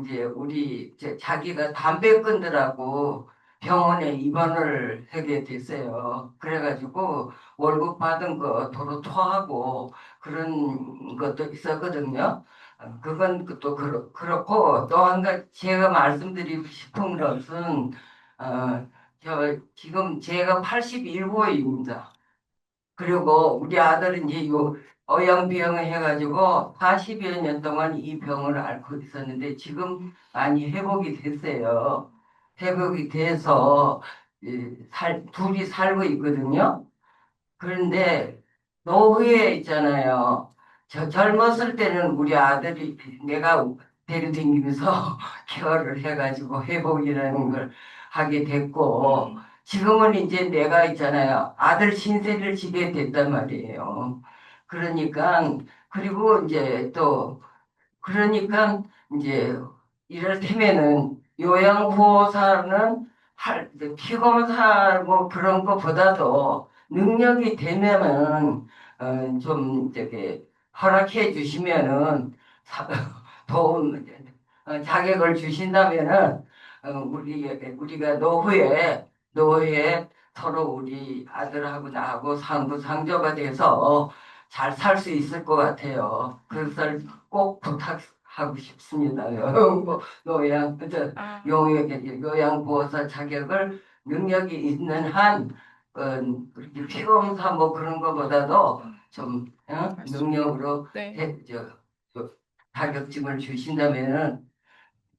이제 자기가 담배 끊더라고 병원에 입원을 하게 됐어요. 그래가지고 월급 받은 거 도로 토하고 그런 것도 있었거든요. 그건 또 그렇고 또 한 가지 제가 말씀드리고 싶은 것은 지금 제가 81호입니다. 그리고 우리 아들은 이제 어양비형을 해가지고 40여 년 동안 이 병을 앓고 있었는데 지금 많이 회복이 됐어요. 회복이 돼서 둘이 살고 있거든요. 그런데 노후에 있잖아요. 젊었을 때는 우리 아들이 내가 데려다니면서 케어를 해가지고 회복이라는 걸 하게 됐고 지금은 이제 내가 있잖아요. 아들 신세를 지게 됐단 말이에요. 그러니까 그리고 이제 또 그러니까 이제 이를테면은 요양보호사는 피검사 뭐 그런 거보다도 능력이 되면은 좀 허락해 주시면은 도움 자격을 주신다면은 우리가 노후에 서로 우리 아들하고 나하고 상부상조가 돼서 잘 살 수 있을 것 같아요. 그것을 꼭 부탁하고 싶습니다. 요양보호사 자격을 능력이 있는 한 그렇게 피검사 뭐 그런 거보다도 좀 능력으로 네. 자격증을 주신다면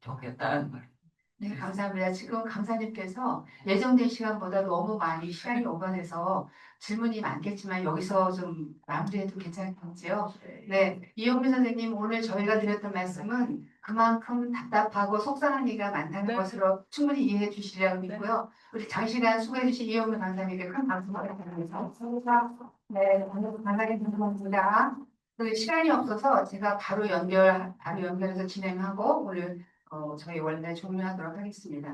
좋겠다는 말. 네, 감사합니다. 지금 강사님께서 예정된 시간보다 너무 많이 시간이 오버돼서 질문이 많겠지만 여기서 좀 마무리해도 괜찮겠지요? 네, 이용미 선생님 오늘 저희가 드렸던 말씀은 그만큼 답답하고 속상한 얘기가 많다는 네. 것으로 충분히 이해해 주시리라고 믿고요. 우리 장시간 수고해 주신 이용미 강사님께 큰 박수 부탁드립니다. 네, 오늘 강사님 감사합니다. 시간이 없어서 제가 바로 연결해서 진행하고 오늘 저희 원래 종료하도록 하겠습니다.